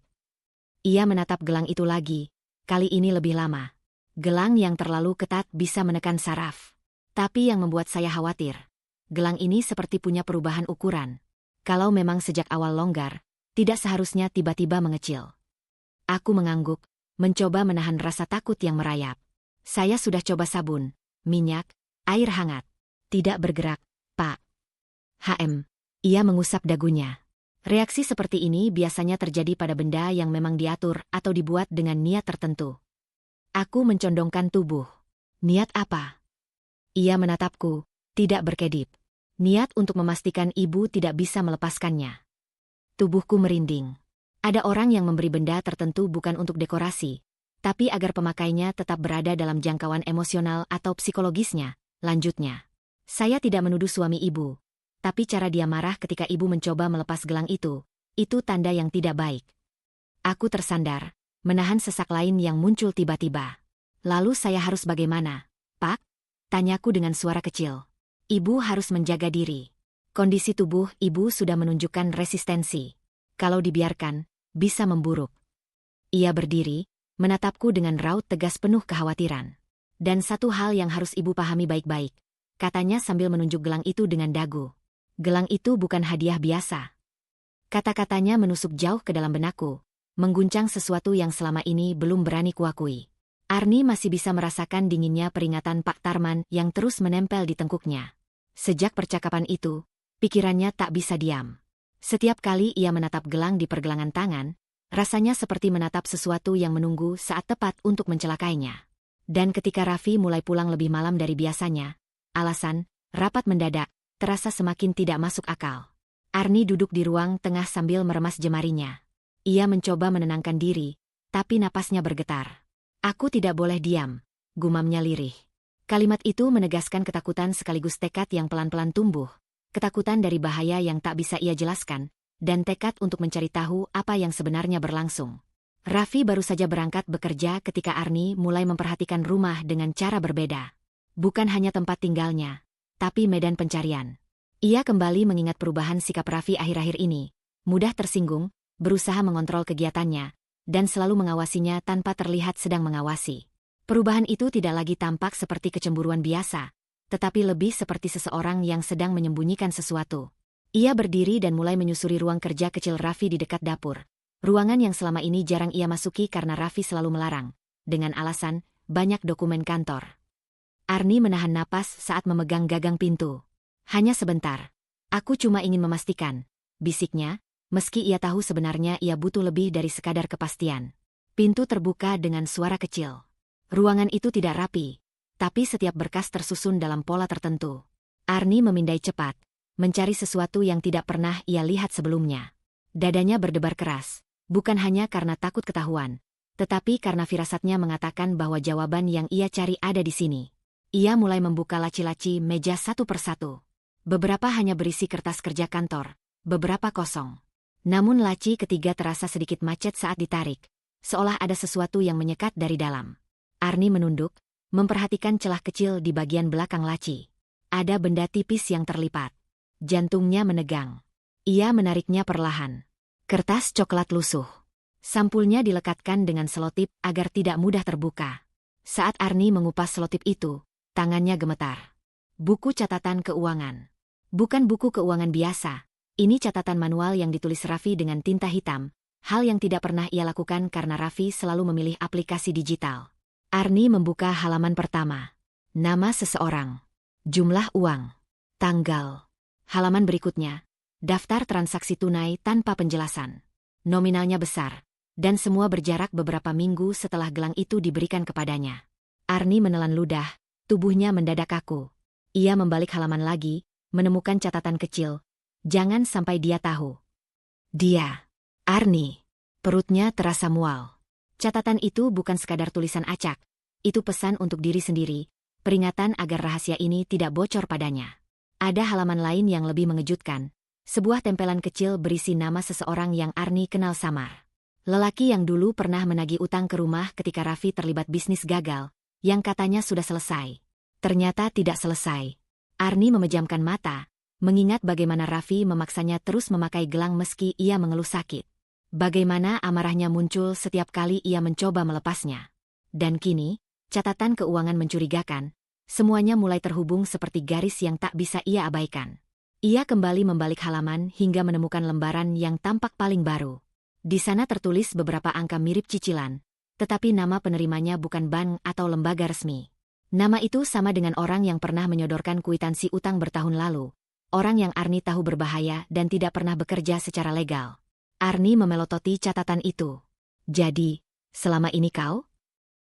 Ia menatap gelang itu lagi, kali ini lebih lama. Gelang yang terlalu ketat bisa menekan saraf. Tapi yang membuat saya khawatir, gelang ini seperti punya perubahan ukuran. Kalau memang sejak awal longgar, tidak seharusnya tiba-tiba mengecil. Aku mengangguk, mencoba menahan rasa takut yang merayap. Saya sudah coba sabun, minyak, air hangat. Tidak bergerak, Pak. Ia mengusap dagunya. Reaksi seperti ini biasanya terjadi pada benda yang memang diatur atau dibuat dengan niat tertentu. Aku mencondongkan tubuh. Niat apa? Ia menatapku, tidak berkedip. Niat untuk memastikan ibu tidak bisa melepaskannya. Tubuhku merinding. Ada orang yang memberi benda tertentu bukan untuk dekorasi, tapi agar pemakainya tetap berada dalam jangkauan emosional atau psikologisnya, lanjutnya. Saya tidak menuduh suami ibu, tapi cara dia marah ketika ibu mencoba melepas gelang itu tanda yang tidak baik. Aku tersandar, menahan sesak lain yang muncul tiba-tiba. Lalu saya harus bagaimana, Pak? Tanyaku dengan suara kecil. Ibu harus menjaga diri. Kondisi tubuh ibu sudah menunjukkan resistensi. Kalau dibiarkan, bisa memburuk. Ia berdiri, menatapku dengan raut tegas penuh kekhawatiran. Dan satu hal yang harus ibu pahami baik-baik, katanya sambil menunjuk gelang itu dengan dagu. Gelang itu bukan hadiah biasa. Kata-katanya menusuk jauh ke dalam benakku, mengguncang sesuatu yang selama ini belum berani kuakui. Arni masih bisa merasakan dinginnya peringatan Pak Tarman yang terus menempel di tengkuknya. Sejak percakapan itu, pikirannya tak bisa diam. Setiap kali ia menatap gelang di pergelangan tangan, rasanya seperti menatap sesuatu yang menunggu saat tepat untuk mencelakainya. Dan ketika Raffi mulai pulang lebih malam dari biasanya, alasan, rapat mendadak, terasa semakin tidak masuk akal. Arni duduk di ruang tengah sambil meremas jemarinya. Ia mencoba menenangkan diri, tapi napasnya bergetar. Aku tidak boleh diam, gumamnya lirih. Kalimat itu menegaskan ketakutan sekaligus tekad yang pelan-pelan tumbuh, ketakutan dari bahaya yang tak bisa ia jelaskan, dan tekad untuk mencari tahu apa yang sebenarnya berlangsung. Raffi baru saja berangkat bekerja ketika Arni mulai memperhatikan rumah dengan cara berbeda. Bukan hanya tempat tinggalnya, tapi medan pencarian. Ia kembali mengingat perubahan sikap Raffi akhir-akhir ini, mudah tersinggung, berusaha mengontrol kegiatannya, dan selalu mengawasinya tanpa terlihat sedang mengawasi. Perubahan itu tidak lagi tampak seperti kecemburuan biasa, tetapi lebih seperti seseorang yang sedang menyembunyikan sesuatu. Ia berdiri dan mulai menyusuri ruang kerja kecil Raffi di dekat dapur. Ruangan yang selama ini jarang ia masuki karena Raffi selalu melarang, dengan alasan, banyak dokumen kantor. Arni menahan napas saat memegang gagang pintu. Hanya sebentar. Aku cuma ingin memastikan, bisiknya, meski ia tahu sebenarnya ia butuh lebih dari sekadar kepastian. Pintu terbuka dengan suara kecil. Ruangan itu tidak rapi, tapi setiap berkas tersusun dalam pola tertentu. Arni memindai cepat, mencari sesuatu yang tidak pernah ia lihat sebelumnya. Dadanya berdebar keras, bukan hanya karena takut ketahuan, tetapi karena firasatnya mengatakan bahwa jawaban yang ia cari ada di sini. Ia mulai membuka laci-laci meja satu persatu. Beberapa hanya berisi kertas kerja kantor, beberapa kosong. Namun laci ketiga terasa sedikit macet saat ditarik, seolah ada sesuatu yang menyekat dari dalam. Arni menunduk, memperhatikan celah kecil di bagian belakang laci. Ada benda tipis yang terlipat. Jantungnya menegang. Ia menariknya perlahan. Kertas coklat lusuh. Sampulnya dilekatkan dengan selotip agar tidak mudah terbuka. Saat Arni mengupas selotip itu, tangannya gemetar. Buku catatan keuangan. Bukan buku keuangan biasa. Ini catatan manual yang ditulis Raffi dengan tinta hitam, hal yang tidak pernah ia lakukan karena Raffi selalu memilih aplikasi digital. Arni membuka halaman pertama. Nama seseorang. Jumlah uang. Tanggal. Halaman berikutnya. Daftar transaksi tunai tanpa penjelasan. Nominalnya besar. Dan semua berjarak beberapa minggu setelah gelang itu diberikan kepadanya. Arni menelan ludah, tubuhnya mendadak kaku. Ia membalik halaman lagi, menemukan catatan kecil. Jangan sampai dia tahu. Dia. Arni. Perutnya terasa mual. Catatan itu bukan sekadar tulisan acak. Itu pesan untuk diri sendiri, peringatan agar rahasia ini tidak bocor padanya. Ada halaman lain yang lebih mengejutkan. Sebuah tempelan kecil berisi nama seseorang yang Arni kenal samar. Lelaki yang dulu pernah menagih utang ke rumah ketika Raffi terlibat bisnis gagal, yang katanya sudah selesai. Ternyata tidak selesai. Arni memejamkan mata, mengingat bagaimana Raffi memaksanya terus memakai gelang meski ia mengeluh sakit. Bagaimana amarahnya muncul setiap kali ia mencoba melepasnya. Dan kini, catatan keuangan mencurigakan, semuanya mulai terhubung seperti garis yang tak bisa ia abaikan. Ia kembali membalik halaman hingga menemukan lembaran yang tampak paling baru. Di sana tertulis beberapa angka mirip cicilan, tetapi nama penerimanya bukan bank atau lembaga resmi. Nama itu sama dengan orang yang pernah menyodorkan kwitansi utang bertahun lalu, orang yang Arni tahu berbahaya dan tidak pernah bekerja secara legal. Arni memelototi catatan itu. Jadi, selama ini kau?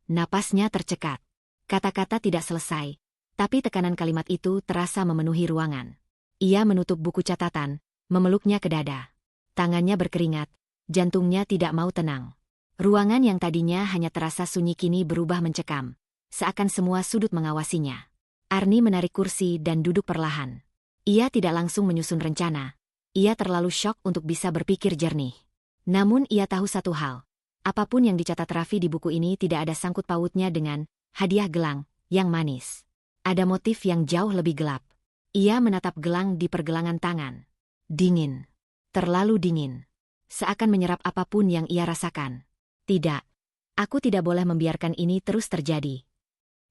Napasnya tercekat. Kata-kata tidak selesai. Tapi tekanan kalimat itu terasa memenuhi ruangan. Ia menutup buku catatan, memeluknya ke dada. Tangannya berkeringat, jantungnya tidak mau tenang. Ruangan yang tadinya hanya terasa sunyi kini berubah mencekam, seakan semua sudut mengawasinya. Arni menarik kursi dan duduk perlahan. Ia tidak langsung menyusun rencana. Ia terlalu syok untuk bisa berpikir jernih. Namun ia tahu satu hal. Apapun yang dicatat Raffi di buku ini tidak ada sangkut pautnya dengan hadiah gelang yang manis. Ada motif yang jauh lebih gelap. Ia menatap gelang di pergelangan tangan. Dingin. Terlalu dingin. Seakan menyerap apapun yang ia rasakan. Tidak. Aku tidak boleh membiarkan ini terus terjadi.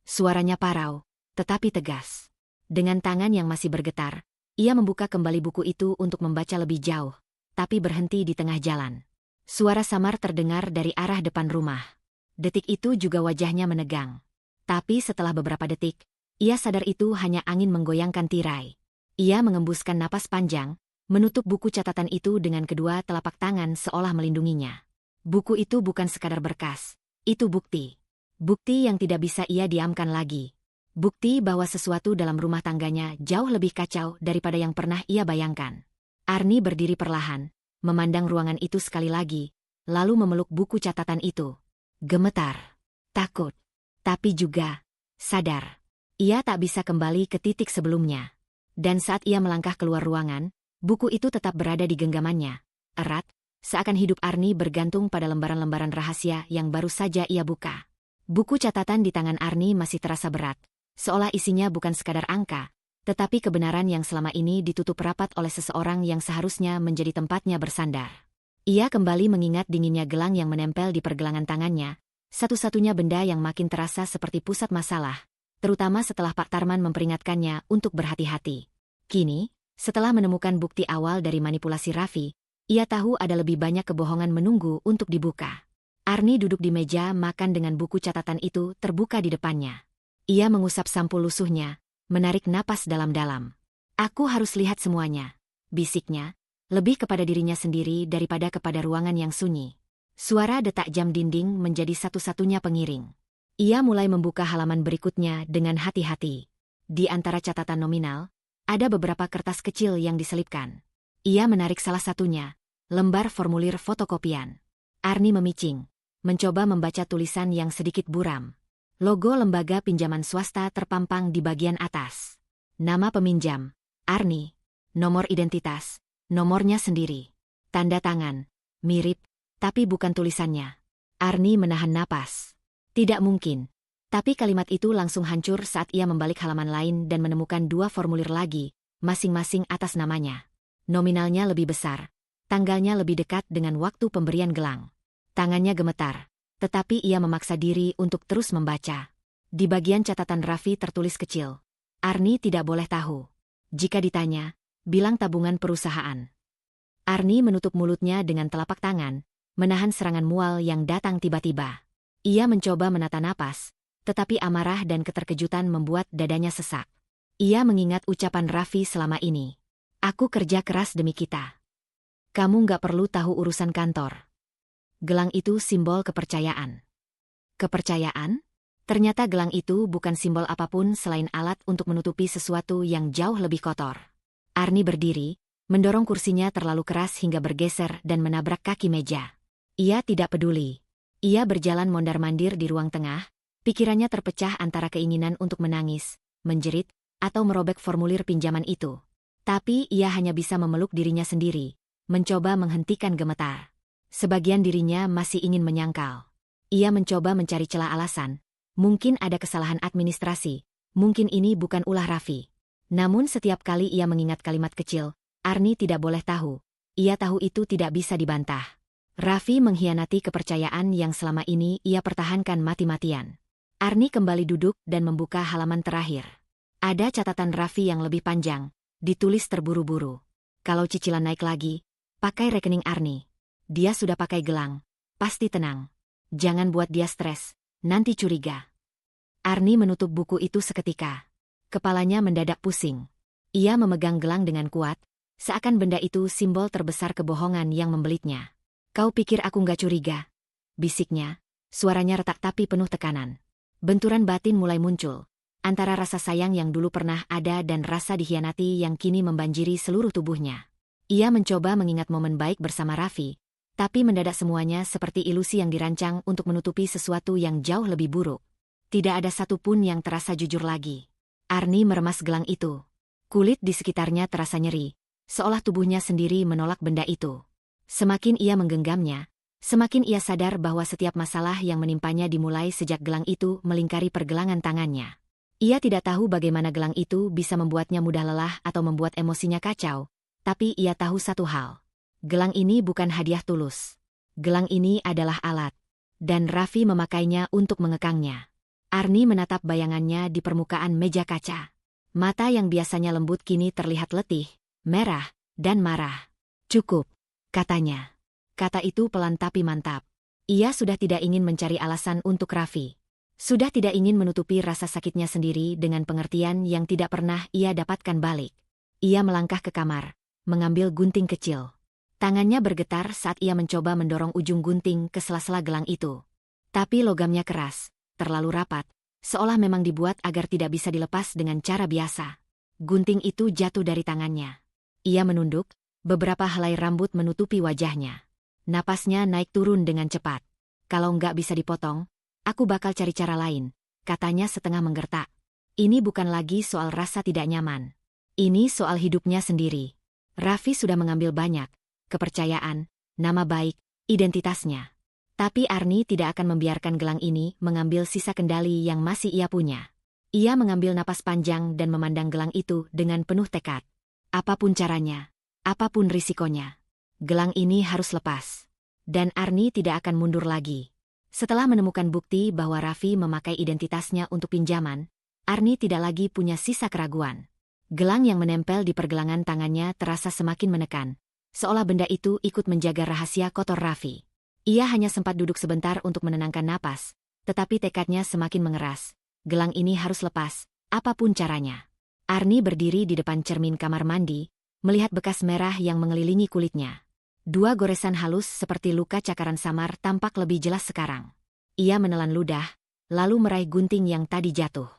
Suaranya parau, tetapi tegas. Dengan tangan yang masih bergetar, ia membuka kembali buku itu untuk membaca lebih jauh, tapi berhenti di tengah jalan. Suara samar terdengar dari arah depan rumah. Detik itu juga wajahnya menegang. Tapi setelah beberapa detik, ia sadar itu hanya angin menggoyangkan tirai. Ia mengembuskan napas panjang, menutup buku catatan itu dengan kedua telapak tangan seolah melindunginya. Buku itu bukan sekadar berkas, itu bukti. Bukti yang tidak bisa ia diamkan lagi. Bukti bahwa sesuatu dalam rumah tangganya jauh lebih kacau daripada yang pernah ia bayangkan. Arni berdiri perlahan, memandang ruangan itu sekali lagi, lalu memeluk buku catatan itu. Gemetar, takut, tapi juga sadar. Ia tak bisa kembali ke titik sebelumnya. Dan saat ia melangkah keluar ruangan, buku itu tetap berada di genggamannya. Erat, seakan hidup Arni bergantung pada lembaran-lembaran rahasia yang baru saja ia buka. Buku catatan di tangan Arni masih terasa berat, seolah isinya bukan sekadar angka, tetapi kebenaran yang selama ini ditutup rapat oleh seseorang yang seharusnya menjadi tempatnya bersandar. Ia kembali mengingat dinginnya gelang yang menempel di pergelangan tangannya, satu-satunya benda yang makin terasa seperti pusat masalah, terutama setelah Pak Tarman memperingatkannya untuk berhati-hati. Kini, setelah menemukan bukti awal dari manipulasi Raffi, ia tahu ada lebih banyak kebohongan menunggu untuk dibuka. Arni duduk di meja makan dengan buku catatan itu terbuka di depannya. Ia mengusap sampul lusuhnya, menarik napas dalam-dalam. Aku harus lihat semuanya, bisiknya, lebih kepada dirinya sendiri daripada kepada ruangan yang sunyi. Suara detak jam dinding menjadi satu-satunya pengiring. Ia mulai membuka halaman berikutnya dengan hati-hati. Di antara catatan nominal, ada beberapa kertas kecil yang diselipkan. Ia menarik salah satunya, lembar formulir fotokopian. Arni memicing, mencoba membaca tulisan yang sedikit buram. Logo lembaga pinjaman swasta terpampang di bagian atas. Nama peminjam, Arni. Nomor identitas, nomornya sendiri. Tanda tangan, mirip, tapi bukan tulisannya. Arni menahan napas. Tidak mungkin. Tapi kalimat itu langsung hancur saat ia membalik halaman lain dan menemukan dua formulir lagi, masing-masing atas namanya. Nominalnya lebih besar, tanggalnya lebih dekat dengan waktu pemberian gelang. Tangannya gemetar, tetapi ia memaksa diri untuk terus membaca. Di bagian catatan Raffi tertulis kecil, Arni tidak boleh tahu. Jika ditanya, bilang tabungan perusahaan. Arni menutup mulutnya dengan telapak tangan, menahan serangan mual yang datang tiba-tiba. Ia mencoba menata napas, tetapi amarah dan keterkejutan membuat dadanya sesak. Ia mengingat ucapan Raffi selama ini. Aku kerja keras demi kita. Kamu nggak perlu tahu urusan kantor. Gelang itu simbol kepercayaan. Kepercayaan? Ternyata gelang itu bukan simbol apapun selain alat untuk menutupi sesuatu yang jauh lebih kotor. Arni berdiri, mendorong kursinya terlalu keras hingga bergeser dan menabrak kaki meja. Ia tidak peduli. Ia berjalan mondar-mandir di ruang tengah, pikirannya terpecah antara keinginan untuk menangis, menjerit, atau merobek formulir pinjaman itu. Tapi ia hanya bisa memeluk dirinya sendiri, mencoba menghentikan gemetar. Sebagian dirinya masih ingin menyangkal. Ia mencoba mencari celah alasan. Mungkin ada kesalahan administrasi, mungkin ini bukan ulah Raffi. Namun setiap kali ia mengingat kalimat kecil, Arni tidak boleh tahu. Ia tahu itu tidak bisa dibantah. Raffi mengkhianati kepercayaan yang selama ini ia pertahankan mati-matian. Arni kembali duduk dan membuka halaman terakhir. Ada catatan Raffi yang lebih panjang, ditulis terburu-buru. Kalau cicilan naik lagi, pakai rekening Arni. Dia sudah pakai gelang, pasti tenang. Jangan buat dia stres, nanti curiga. Arni menutup buku itu seketika. Kepalanya mendadak pusing. Ia memegang gelang dengan kuat, seakan benda itu simbol terbesar kebohongan yang membelitnya. Kau pikir aku nggak curiga? Bisiknya, suaranya retak tapi penuh tekanan. Benturan batin mulai muncul. antara rasa sayang yang dulu pernah ada dan rasa dikhianati yang kini membanjiri seluruh tubuhnya. Ia mencoba mengingat momen baik bersama Raffi, tapi mendadak semuanya seperti ilusi yang dirancang untuk menutupi sesuatu yang jauh lebih buruk. Tidak ada satupun yang terasa jujur lagi. Arni meremas gelang itu. Kulit di sekitarnya terasa nyeri, seolah tubuhnya sendiri menolak benda itu. Semakin ia menggenggamnya, semakin ia sadar bahwa setiap masalah yang menimpanya dimulai sejak gelang itu melingkari pergelangan tangannya. Ia tidak tahu bagaimana gelang itu bisa membuatnya mudah lelah atau membuat emosinya kacau, tapi ia tahu satu hal. Gelang ini bukan hadiah tulus. Gelang ini adalah alat, dan Raffi memakainya untuk mengekangnya. Arni menatap bayangannya di permukaan meja kaca. Mata yang biasanya lembut kini terlihat letih, merah, dan marah. "Cukup," katanya. Kata itu pelan tapi mantap. Ia sudah tidak ingin mencari alasan untuk Raffi. Sudah tidak ingin menutupi rasa sakitnya sendiri dengan pengertian yang tidak pernah ia dapatkan balik. Ia melangkah ke kamar, mengambil gunting kecil. Tangannya bergetar saat ia mencoba mendorong ujung gunting ke sela-sela gelang itu. Tapi logamnya keras, terlalu rapat, seolah memang dibuat agar tidak bisa dilepas dengan cara biasa. Gunting itu jatuh dari tangannya. Ia menunduk, beberapa helai rambut menutupi wajahnya. Napasnya naik turun dengan cepat. "Kalau nggak bisa dipotong, aku bakal cari cara lain," katanya setengah menggertak. Ini bukan lagi soal rasa tidak nyaman. Ini soal hidupnya sendiri. Raffi sudah mengambil banyak, kepercayaan, nama baik, identitasnya. Tapi Arni tidak akan membiarkan gelang ini mengambil sisa kendali yang masih ia punya. Ia mengambil napas panjang dan memandang gelang itu dengan penuh tekad. Apapun caranya, apapun risikonya, gelang ini harus lepas. Dan Arni tidak akan mundur lagi. Setelah menemukan bukti bahwa Raffi memakai identitasnya untuk pinjaman, Arni tidak lagi punya sisa keraguan. Gelang yang menempel di pergelangan tangannya terasa semakin menekan, seolah benda itu ikut menjaga rahasia kotor Raffi. Ia hanya sempat duduk sebentar untuk menenangkan napas, tetapi tekadnya semakin mengeras. Gelang ini harus lepas, apapun caranya. Arni berdiri di depan cermin kamar mandi, melihat bekas merah yang mengelilingi kulitnya. Dua goresan halus seperti luka cakaran samar tampak lebih jelas sekarang. Ia menelan ludah, lalu meraih gunting yang tadi jatuh.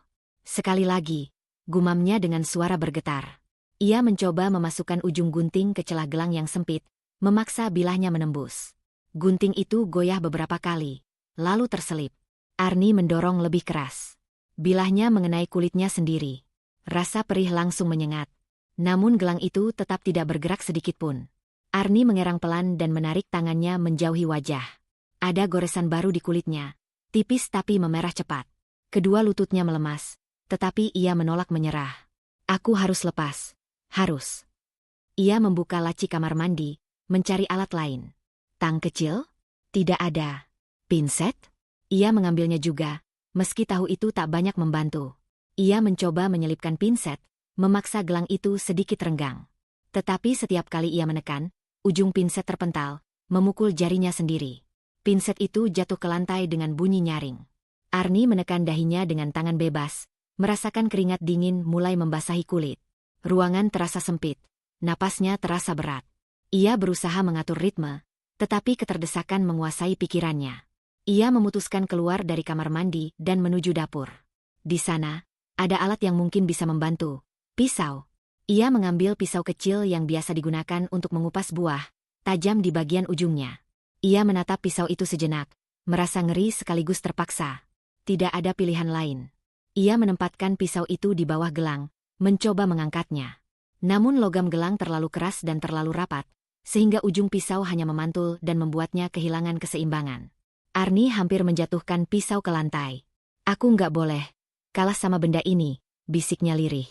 Sekali lagi, gumamnya dengan suara bergetar. Ia mencoba memasukkan ujung gunting ke celah gelang yang sempit, memaksa bilahnya menembus. Gunting itu goyah beberapa kali, lalu terselip. Arni mendorong lebih keras. Bilahnya mengenai kulitnya sendiri. Rasa perih langsung menyengat. Namun gelang itu tetap tidak bergerak sedikitpun. Arni mengerang pelan dan menarik tangannya menjauhi wajah. Ada goresan baru di kulitnya, tipis tapi memerah cepat. Kedua lututnya melemas, tetapi ia menolak menyerah. "Aku harus lepas. Harus." Ia membuka laci kamar mandi, mencari alat lain. Tang kecil? Tidak ada. Pinset? Ia mengambilnya juga, meski tahu itu tak banyak membantu. Ia mencoba menyelipkan pinset, memaksa gelang itu sedikit renggang. Tetapi setiap kali ia menekan, ujung pinset terpental, memukul jarinya sendiri. Pinset itu jatuh ke lantai dengan bunyi nyaring. Arni menekan dahinya dengan tangan bebas, merasakan keringat dingin mulai membasahi kulit. Ruangan terasa sempit, napasnya terasa berat. Ia berusaha mengatur ritme, tetapi keterdesakan menguasai pikirannya. Ia memutuskan keluar dari kamar mandi dan menuju dapur. Di sana, ada alat yang mungkin bisa membantu, pisau. Ia mengambil pisau kecil yang biasa digunakan untuk mengupas buah, tajam di bagian ujungnya. Ia menatap pisau itu sejenak, merasa ngeri sekaligus terpaksa. Tidak ada pilihan lain. Ia menempatkan pisau itu di bawah gelang, mencoba mengangkatnya. Namun logam gelang terlalu keras dan terlalu rapat, sehingga ujung pisau hanya memantul dan membuatnya kehilangan keseimbangan. Arni hampir menjatuhkan pisau ke lantai. "Aku nggak boleh kalah sama benda ini," bisiknya lirih.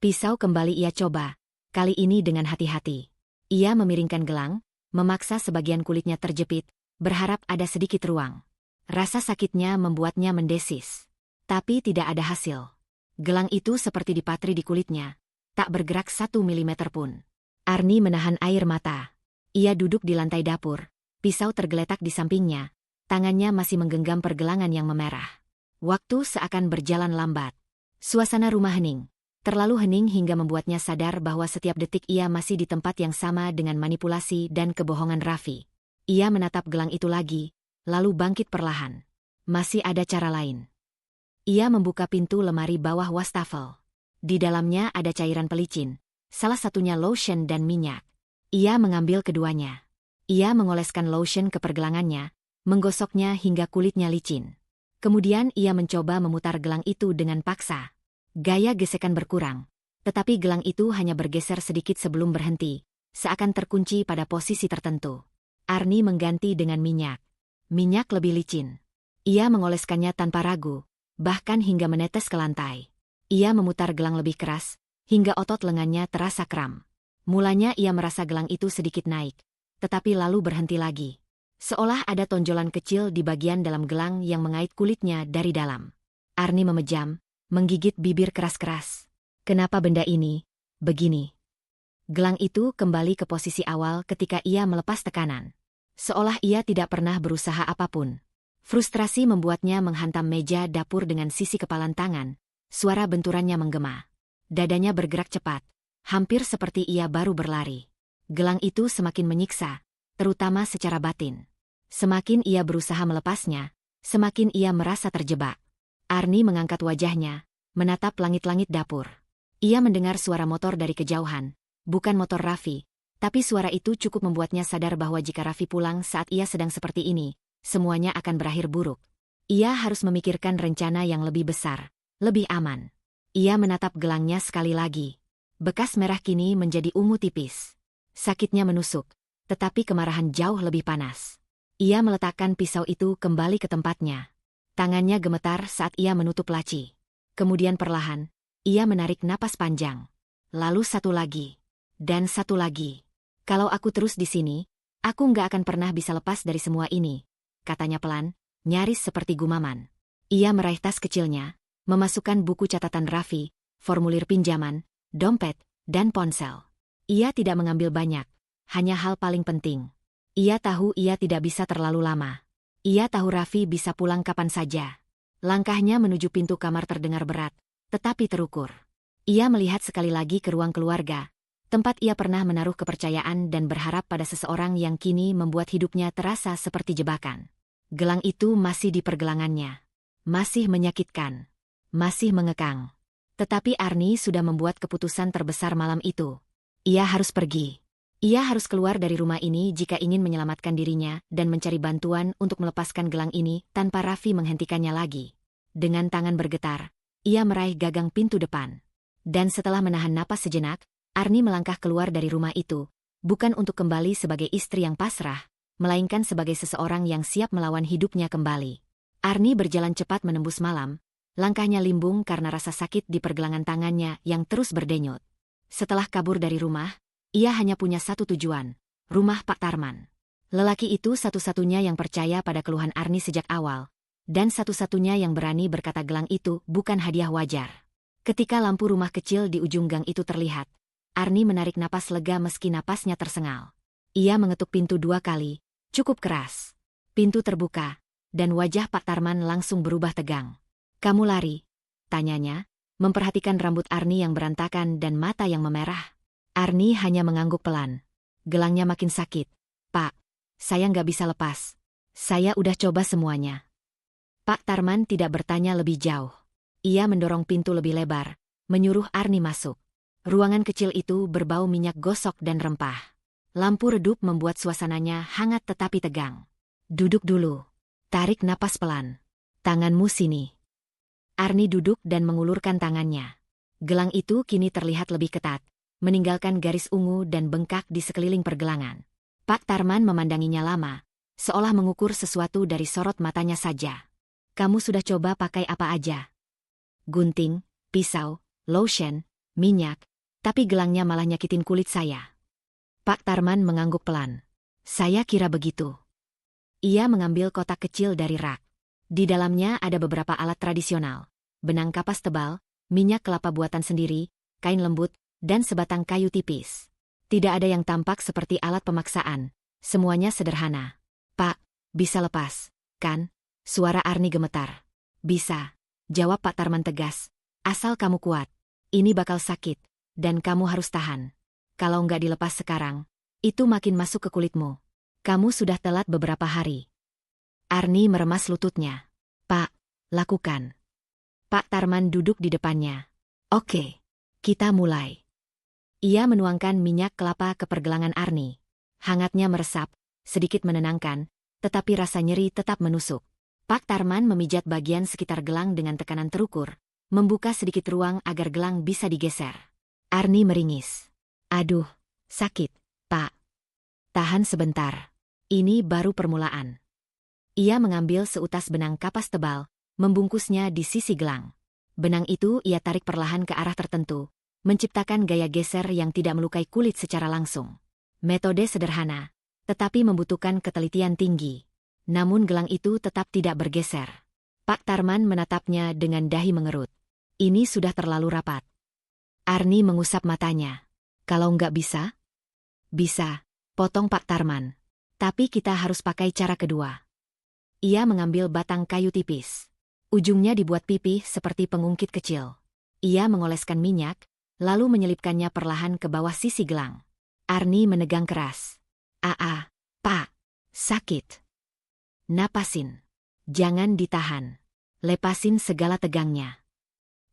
Pisau kembali ia coba, kali ini dengan hati-hati. Ia memiringkan gelang, memaksa sebagian kulitnya terjepit, berharap ada sedikit ruang. Rasa sakitnya membuatnya mendesis. Tapi tidak ada hasil. Gelang itu seperti dipatri di kulitnya, tak bergerak 1 milimeter pun. Arni menahan air mata. Ia duduk di lantai dapur, pisau tergeletak di sampingnya, tangannya masih menggenggam pergelangan yang memerah. Waktu seakan berjalan lambat. Suasana rumah hening. Terlalu hening hingga membuatnya sadar bahwa setiap detik ia masih di tempat yang sama dengan manipulasi dan kebohongan Raffi. Ia menatap gelang itu lagi, lalu bangkit perlahan. Masih ada cara lain. Ia membuka pintu lemari bawah wastafel. Di dalamnya ada cairan pelicin, salah satunya lotion dan minyak. Ia mengambil keduanya. Ia mengoleskan lotion ke pergelangannya, menggosoknya hingga kulitnya licin. Kemudian ia mencoba memutar gelang itu dengan paksa. Gaya gesekan berkurang, tetapi gelang itu hanya bergeser sedikit sebelum berhenti, seakan terkunci pada posisi tertentu. Arnie mengganti dengan minyak. Minyak lebih licin. Ia mengoleskannya tanpa ragu, bahkan hingga menetes ke lantai. Ia memutar gelang lebih keras, hingga otot lengannya terasa kram. Mulanya ia merasa gelang itu sedikit naik, tetapi lalu berhenti lagi. Seolah ada tonjolan kecil di bagian dalam gelang yang mengait kulitnya dari dalam. Arnie memejam, menggigit bibir keras-keras. Kenapa benda ini begini? Gelang itu kembali ke posisi awal ketika ia melepas tekanan. Seolah ia tidak pernah berusaha apapun. Frustrasi membuatnya menghantam meja dapur dengan sisi kepalan tangan. Suara benturannya menggema. Dadanya bergerak cepat, hampir seperti ia baru berlari. Gelang itu semakin menyiksa, terutama secara batin. Semakin ia berusaha melepasnya, semakin ia merasa terjebak. Arnie mengangkat wajahnya, menatap langit-langit dapur. Ia mendengar suara motor dari kejauhan, bukan motor Raffi, tapi suara itu cukup membuatnya sadar bahwa jika Raffi pulang saat ia sedang seperti ini, semuanya akan berakhir buruk. Ia harus memikirkan rencana yang lebih besar, lebih aman. Ia menatap gelangnya sekali lagi. Bekas merah kini menjadi ungu tipis. Sakitnya menusuk, tetapi kemarahan jauh lebih panas. Ia meletakkan pisau itu kembali ke tempatnya. Tangannya gemetar saat ia menutup laci. Kemudian perlahan, ia menarik napas panjang. Lalu satu lagi. Dan satu lagi. Kalau aku terus di sini, aku nggak akan pernah bisa lepas dari semua ini, katanya pelan, nyaris seperti gumaman. Ia meraih tas kecilnya, memasukkan buku catatan Raffi, formulir pinjaman, dompet, dan ponsel. Ia tidak mengambil banyak, hanya hal paling penting. Ia tahu ia tidak bisa terlalu lama. Ia tahu Raffi bisa pulang kapan saja. Langkahnya menuju pintu kamar terdengar berat, tetapi terukur. Ia melihat sekali lagi ke ruang keluarga, tempat ia pernah menaruh kepercayaan dan berharap pada seseorang yang kini membuat hidupnya terasa seperti jebakan. Gelang itu masih di pergelangannya. Masih menyakitkan. Masih mengekang. Tetapi Arnie sudah membuat keputusan terbesar malam itu. Ia harus pergi. Ia harus keluar dari rumah ini jika ingin menyelamatkan dirinya dan mencari bantuan untuk melepaskan gelang ini tanpa Raffi menghentikannya lagi. Dengan tangan bergetar, ia meraih gagang pintu depan. Dan setelah menahan napas sejenak, Arnie melangkah keluar dari rumah itu, bukan untuk kembali sebagai istri yang pasrah, melainkan sebagai seseorang yang siap melawan hidupnya kembali. Arnie berjalan cepat menembus malam, langkahnya limbung karena rasa sakit di pergelangan tangannya yang terus berdenyut. Setelah kabur dari rumah, ia hanya punya satu tujuan, rumah Pak Tarman. Lelaki itu satu-satunya yang percaya pada keluhan Arnie sejak awal, dan satu-satunya yang berani berkata gelang itu bukan hadiah wajar. Ketika lampu rumah kecil di ujung gang itu terlihat, Arnie menarik napas lega meski napasnya tersengal. Ia mengetuk pintu 2 kali, cukup keras. Pintu terbuka, dan wajah Pak Tarman langsung berubah tegang. "Kamu lari?" tanyanya, memperhatikan rambut Arnie yang berantakan dan mata yang memerah. Arnie hanya mengangguk pelan. Gelangnya makin sakit. "Pak, saya nggak bisa lepas. Saya udah coba semuanya." Pak Tarman tidak bertanya lebih jauh. Ia mendorong pintu lebih lebar, menyuruh Arnie masuk. Ruangan kecil itu berbau minyak gosok dan rempah. Lampu redup membuat suasananya hangat tetapi tegang. "Duduk dulu. Tarik napas pelan. Tanganmu sini." Arnie duduk dan mengulurkan tangannya. Gelang itu kini terlihat lebih ketat, meninggalkan garis ungu dan bengkak di sekeliling pergelangan. Pak Tarman memandanginya lama, seolah mengukur sesuatu dari sorot matanya saja. "Kamu sudah coba pakai apa aja? Gunting, pisau, lotion, minyak, tapi gelangnya malah nyakitin kulit saya." Pak Tarman mengangguk pelan. "Saya kira begitu." Ia mengambil kotak kecil dari rak. Di dalamnya ada beberapa alat tradisional, benang kapas tebal, minyak kelapa buatan sendiri, kain lembut, dan sebatang kayu tipis. Tidak ada yang tampak seperti alat pemaksaan. Semuanya sederhana. "Pak, bisa lepas, kan?" Suara Arnie gemetar. "Bisa," jawab Pak Tarman tegas. "Asal kamu kuat. Ini bakal sakit, dan kamu harus tahan. Kalau nggak dilepas sekarang, itu makin masuk ke kulitmu. Kamu sudah telat beberapa hari." Arnie meremas lututnya. "Pak, lakukan." Pak Tarman duduk di depannya. Oke, kita mulai. Ia menuangkan minyak kelapa ke pergelangan Arni. Hangatnya meresap, sedikit menenangkan, tetapi rasa nyeri tetap menusuk. Pak Tarman memijat bagian sekitar gelang dengan tekanan terukur, membuka sedikit ruang agar gelang bisa digeser. Arni meringis. Aduh, sakit, Pak. Tahan sebentar. Ini baru permulaan. Ia mengambil seutas benang kapas tebal, membungkusnya di sisi gelang. Benang itu ia tarik perlahan ke arah tertentu, menciptakan gaya geser yang tidak melukai kulit secara langsung. Metode sederhana, tetapi membutuhkan ketelitian tinggi. Namun gelang itu tetap tidak bergeser. Pak Tarman menatapnya dengan dahi mengerut. Ini sudah terlalu rapat. Arni mengusap matanya. Kalau nggak bisa? Bisa, potong Pak Tarman. Tapi kita harus pakai cara kedua. Ia mengambil batang kayu tipis. Ujungnya dibuat pipih seperti pengungkit kecil. Ia mengoleskan minyak, lalu menyelipkannya perlahan ke bawah sisi gelang. Arni menegang keras. Pak, sakit. Napasin. Jangan ditahan. Lepasin segala tegangnya.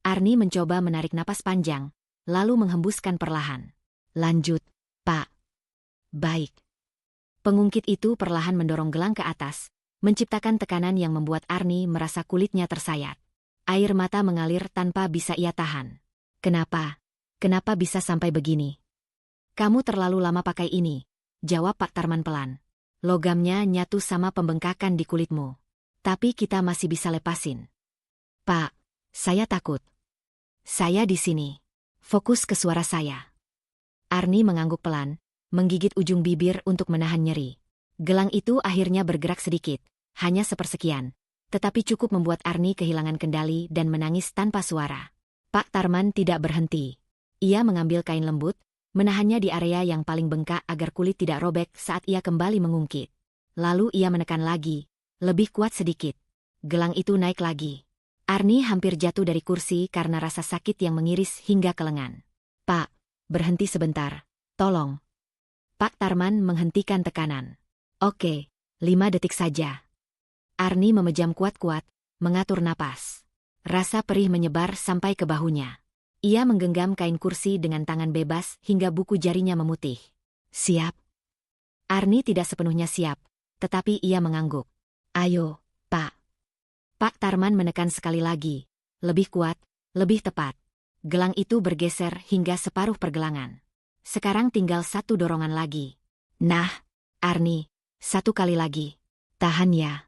Arni mencoba menarik napas panjang, lalu menghembuskan perlahan. Lanjut, Pak. Baik. Pengungkit itu perlahan mendorong gelang ke atas, menciptakan tekanan yang membuat Arni merasa kulitnya tersayat. Air mata mengalir tanpa bisa ia tahan. Kenapa? Kenapa bisa sampai begini? Kamu terlalu lama pakai ini, jawab Pak Tarman pelan. Logamnya nyatu sama pembengkakan di kulitmu. Tapi kita masih bisa lepasin. Pak, saya takut. Saya di sini. Fokus ke suara saya. Arni mengangguk pelan, menggigit ujung bibir untuk menahan nyeri. Gelang itu akhirnya bergerak sedikit, hanya sepersekian, tetapi cukup membuat Arni kehilangan kendali dan menangis tanpa suara. Pak Tarman tidak berhenti. Ia mengambil kain lembut, menahannya di area yang paling bengkak agar kulit tidak robek saat ia kembali mengungkit. Lalu ia menekan lagi, lebih kuat sedikit. Gelang itu naik lagi. Arni hampir jatuh dari kursi karena rasa sakit yang mengiris hingga ke lengan. Pak, berhenti sebentar, tolong. Pak Tarman menghentikan tekanan. Oke, 5 detik saja. Arni memejam kuat-kuat, mengatur napas. Rasa perih menyebar sampai ke bahunya. Ia menggenggam kain kursi dengan tangan bebas hingga buku jarinya memutih. Siap. Arni tidak sepenuhnya siap, tetapi ia mengangguk. Ayo, Pak. Pak Tarman menekan sekali lagi. Lebih kuat, lebih tepat. Gelang itu bergeser hingga separuh pergelangan. Sekarang tinggal satu dorongan lagi. Nah, Arni. 1 kali lagi. Tahan ya.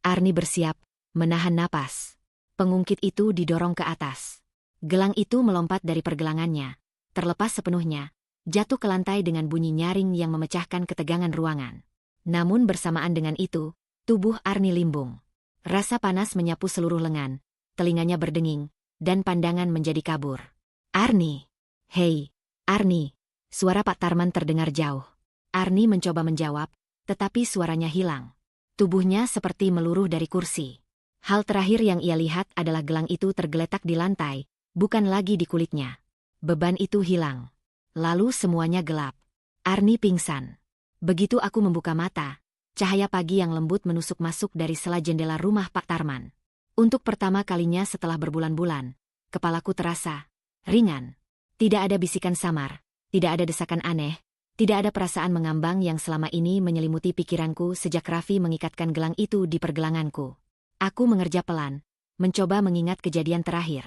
Arni bersiap, menahan napas. Pengungkit itu didorong ke atas. Gelang itu melompat dari pergelangannya, terlepas sepenuhnya, jatuh ke lantai dengan bunyi nyaring yang memecahkan ketegangan ruangan. Namun bersamaan dengan itu, tubuh Arni limbung. Rasa panas menyapu seluruh lengan, telinganya berdenging, dan pandangan menjadi kabur. Arni! Hei, Arni! Suara Pak Tarman terdengar jauh. Arni mencoba menjawab, tetapi suaranya hilang. Tubuhnya seperti meluruh dari kursi. Hal terakhir yang ia lihat adalah gelang itu tergeletak di lantai, bukan lagi di kulitnya. Beban itu hilang. Lalu semuanya gelap. Arni pingsan. Begitu aku membuka mata, cahaya pagi yang lembut menusuk masuk dari sela jendela rumah Pak Tarman. Untuk pertama kalinya setelah berbulan-bulan, kepalaku terasa ringan. Tidak ada bisikan samar, tidak ada desakan aneh, tidak ada perasaan mengambang yang selama ini menyelimuti pikiranku sejak Raffi mengikatkan gelang itu di pergelanganku. Aku mengerja pelan, mencoba mengingat kejadian terakhir.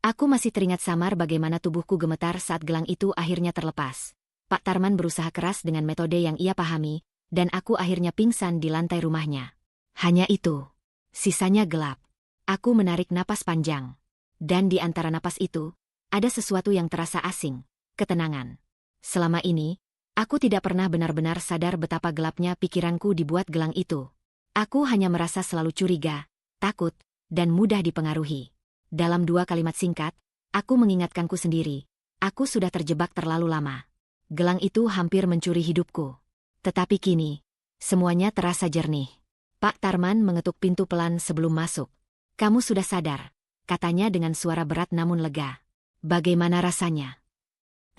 Aku masih teringat samar bagaimana tubuhku gemetar saat gelang itu akhirnya terlepas. Pak Tarman berusaha keras dengan metode yang ia pahami, dan aku akhirnya pingsan di lantai rumahnya. Hanya itu. Sisanya gelap. Aku menarik napas panjang. Dan di antara napas itu, ada sesuatu yang terasa asing, ketenangan. Selama ini, aku tidak pernah benar-benar sadar betapa gelapnya pikiranku dibuat gelang itu. Aku hanya merasa selalu curiga, takut, dan mudah dipengaruhi. Dalam 2 kalimat singkat, aku mengingatkanku sendiri. Aku sudah terjebak terlalu lama. Gelang itu hampir mencuri hidupku. Tetapi kini, semuanya terasa jernih. Pak Tarman mengetuk pintu pelan sebelum masuk. Kamu sudah sadar, katanya dengan suara berat namun lega. Bagaimana rasanya?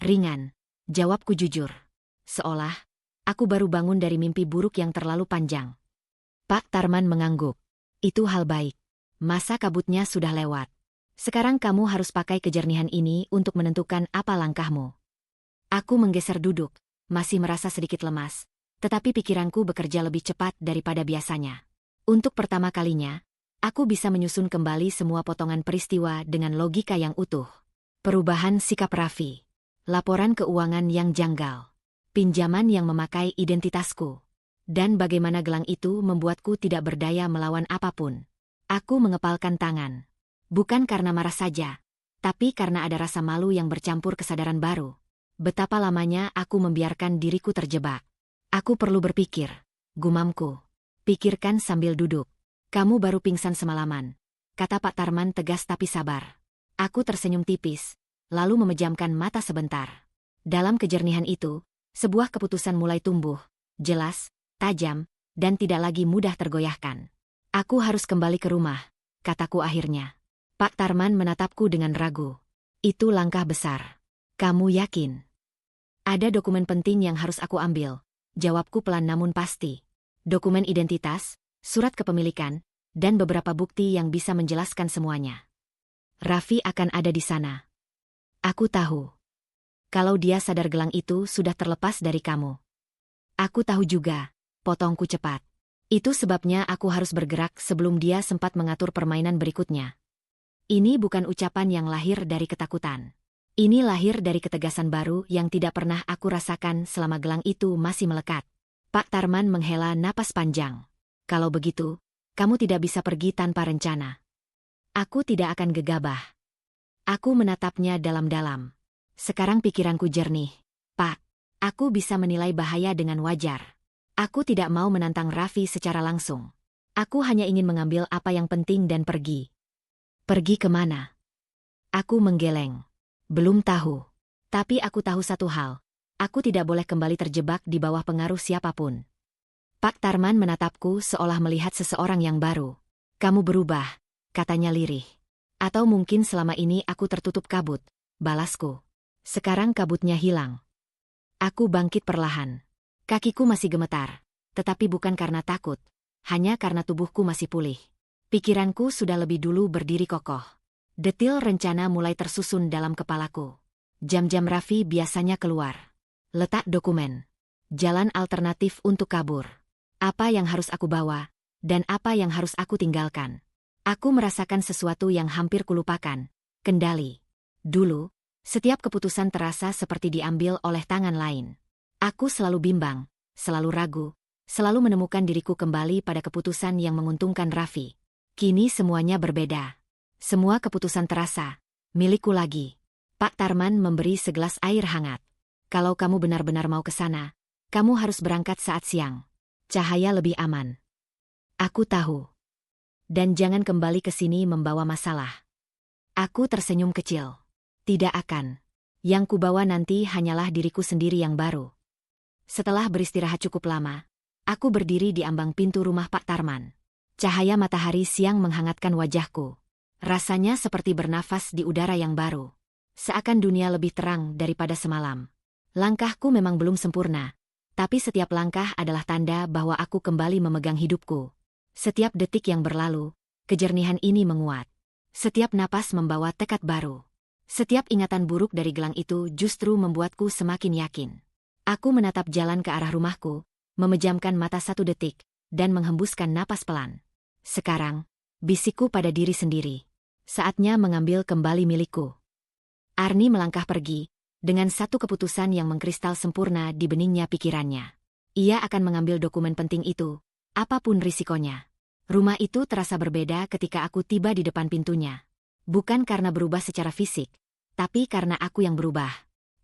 Ringan, jawabku jujur. Seolah, aku baru bangun dari mimpi buruk yang terlalu panjang. Pak Tarman mengangguk. Itu hal baik. Masa kabutnya sudah lewat. Sekarang kamu harus pakai kejernihan ini untuk menentukan apa langkahmu. Aku menggeser duduk, masih merasa sedikit lemas, tetapi pikiranku bekerja lebih cepat daripada biasanya. Untuk pertama kalinya, aku bisa menyusun kembali semua potongan peristiwa dengan logika yang utuh. Perubahan sikap Raffi, laporan keuangan yang janggal, pinjaman yang memakai identitasku, dan bagaimana gelang itu membuatku tidak berdaya melawan apapun. Aku mengepalkan tangan. Bukan karena marah saja, tapi karena ada rasa malu yang bercampur kesadaran baru. Betapa lamanya aku membiarkan diriku terjebak. Aku perlu berpikir, gumamku. Pikirkan sambil duduk. Kamu baru pingsan semalaman, kata Pak Tarman tegas tapi sabar. Aku tersenyum tipis, lalu memejamkan mata sebentar. Dalam kejernihan itu, sebuah keputusan mulai tumbuh, jelas, tajam, dan tidak lagi mudah tergoyahkan. Aku harus kembali ke rumah, kataku akhirnya. Pak Tarman menatapku dengan ragu. Itu langkah besar. Kamu yakin? Ada dokumen penting yang harus aku ambil, jawabku pelan namun pasti. Dokumen identitas, surat kepemilikan, dan beberapa bukti yang bisa menjelaskan semuanya. Raffi akan ada di sana. Aku tahu. Kalau dia sadar gelang itu sudah terlepas dari kamu. Aku tahu juga, potongku cepat. Itu sebabnya aku harus bergerak sebelum dia sempat mengatur permainan berikutnya. Ini bukan ucapan yang lahir dari ketakutan. Ini lahir dari ketegasan baru yang tidak pernah aku rasakan selama gelang itu masih melekat. Pak Tarman menghela napas panjang. Kalau begitu, kamu tidak bisa pergi tanpa rencana. Aku tidak akan gegabah. Aku menatapnya dalam-dalam. Sekarang pikiranku jernih. Pak, aku bisa menilai bahaya dengan wajar. Aku tidak mau menantang Raffi secara langsung. Aku hanya ingin mengambil apa yang penting dan pergi. Pergi kemana? Aku menggeleng. Belum tahu. Tapi aku tahu satu hal. Aku tidak boleh kembali terjebak di bawah pengaruh siapapun. Pak Tarman menatapku seolah melihat seseorang yang baru. Kamu berubah, katanya lirih. Atau mungkin selama ini aku tertutup kabut, balasku. Sekarang kabutnya hilang. Aku bangkit perlahan. Kakiku masih gemetar, tetapi bukan karena takut, hanya karena tubuhku masih pulih. Pikiranku sudah lebih dulu berdiri kokoh. Detil rencana mulai tersusun dalam kepalaku. Jam-jam Raffi biasanya keluar. Letak dokumen. Jalan alternatif untuk kabur. Apa yang harus aku bawa, dan apa yang harus aku tinggalkan. Aku merasakan sesuatu yang hampir kulupakan. Kendali. Dulu, setiap keputusan terasa seperti diambil oleh tangan lain. Aku selalu bimbang, selalu ragu, selalu menemukan diriku kembali pada keputusan yang menguntungkan Raffi. Kini semuanya berbeda. Semua keputusan terasa milikku lagi. Pak Tarman memberi segelas air hangat. Kalau kamu benar-benar mau ke sana, kamu harus berangkat saat siang. Cahaya lebih aman. Aku tahu. Dan jangan kembali ke sini membawa masalah. Aku tersenyum kecil. Tidak akan. Yang kubawa nanti hanyalah diriku sendiri yang baru. Setelah beristirahat cukup lama, aku berdiri di ambang pintu rumah Pak Tarman. Cahaya matahari siang menghangatkan wajahku. Rasanya seperti bernafas di udara yang baru. Seakan dunia lebih terang daripada semalam. Langkahku memang belum sempurna, tapi setiap langkah adalah tanda bahwa aku kembali memegang hidupku. Setiap detik yang berlalu, kejernihan ini menguat. Setiap napas membawa tekad baru. Setiap ingatan buruk dari gelang itu justru membuatku semakin yakin. Aku menatap jalan ke arah rumahku, memejamkan mata 1 detik, dan menghembuskan napas pelan. Sekarang, bisikku pada diri sendiri. Saatnya mengambil kembali milikku. Arni melangkah pergi, dengan satu keputusan yang mengkristal sempurna di beningnya pikirannya. Ia akan mengambil dokumen penting itu, apapun risikonya. Rumah itu terasa berbeda ketika aku tiba di depan pintunya. Bukan karena berubah secara fisik, tapi karena aku yang berubah.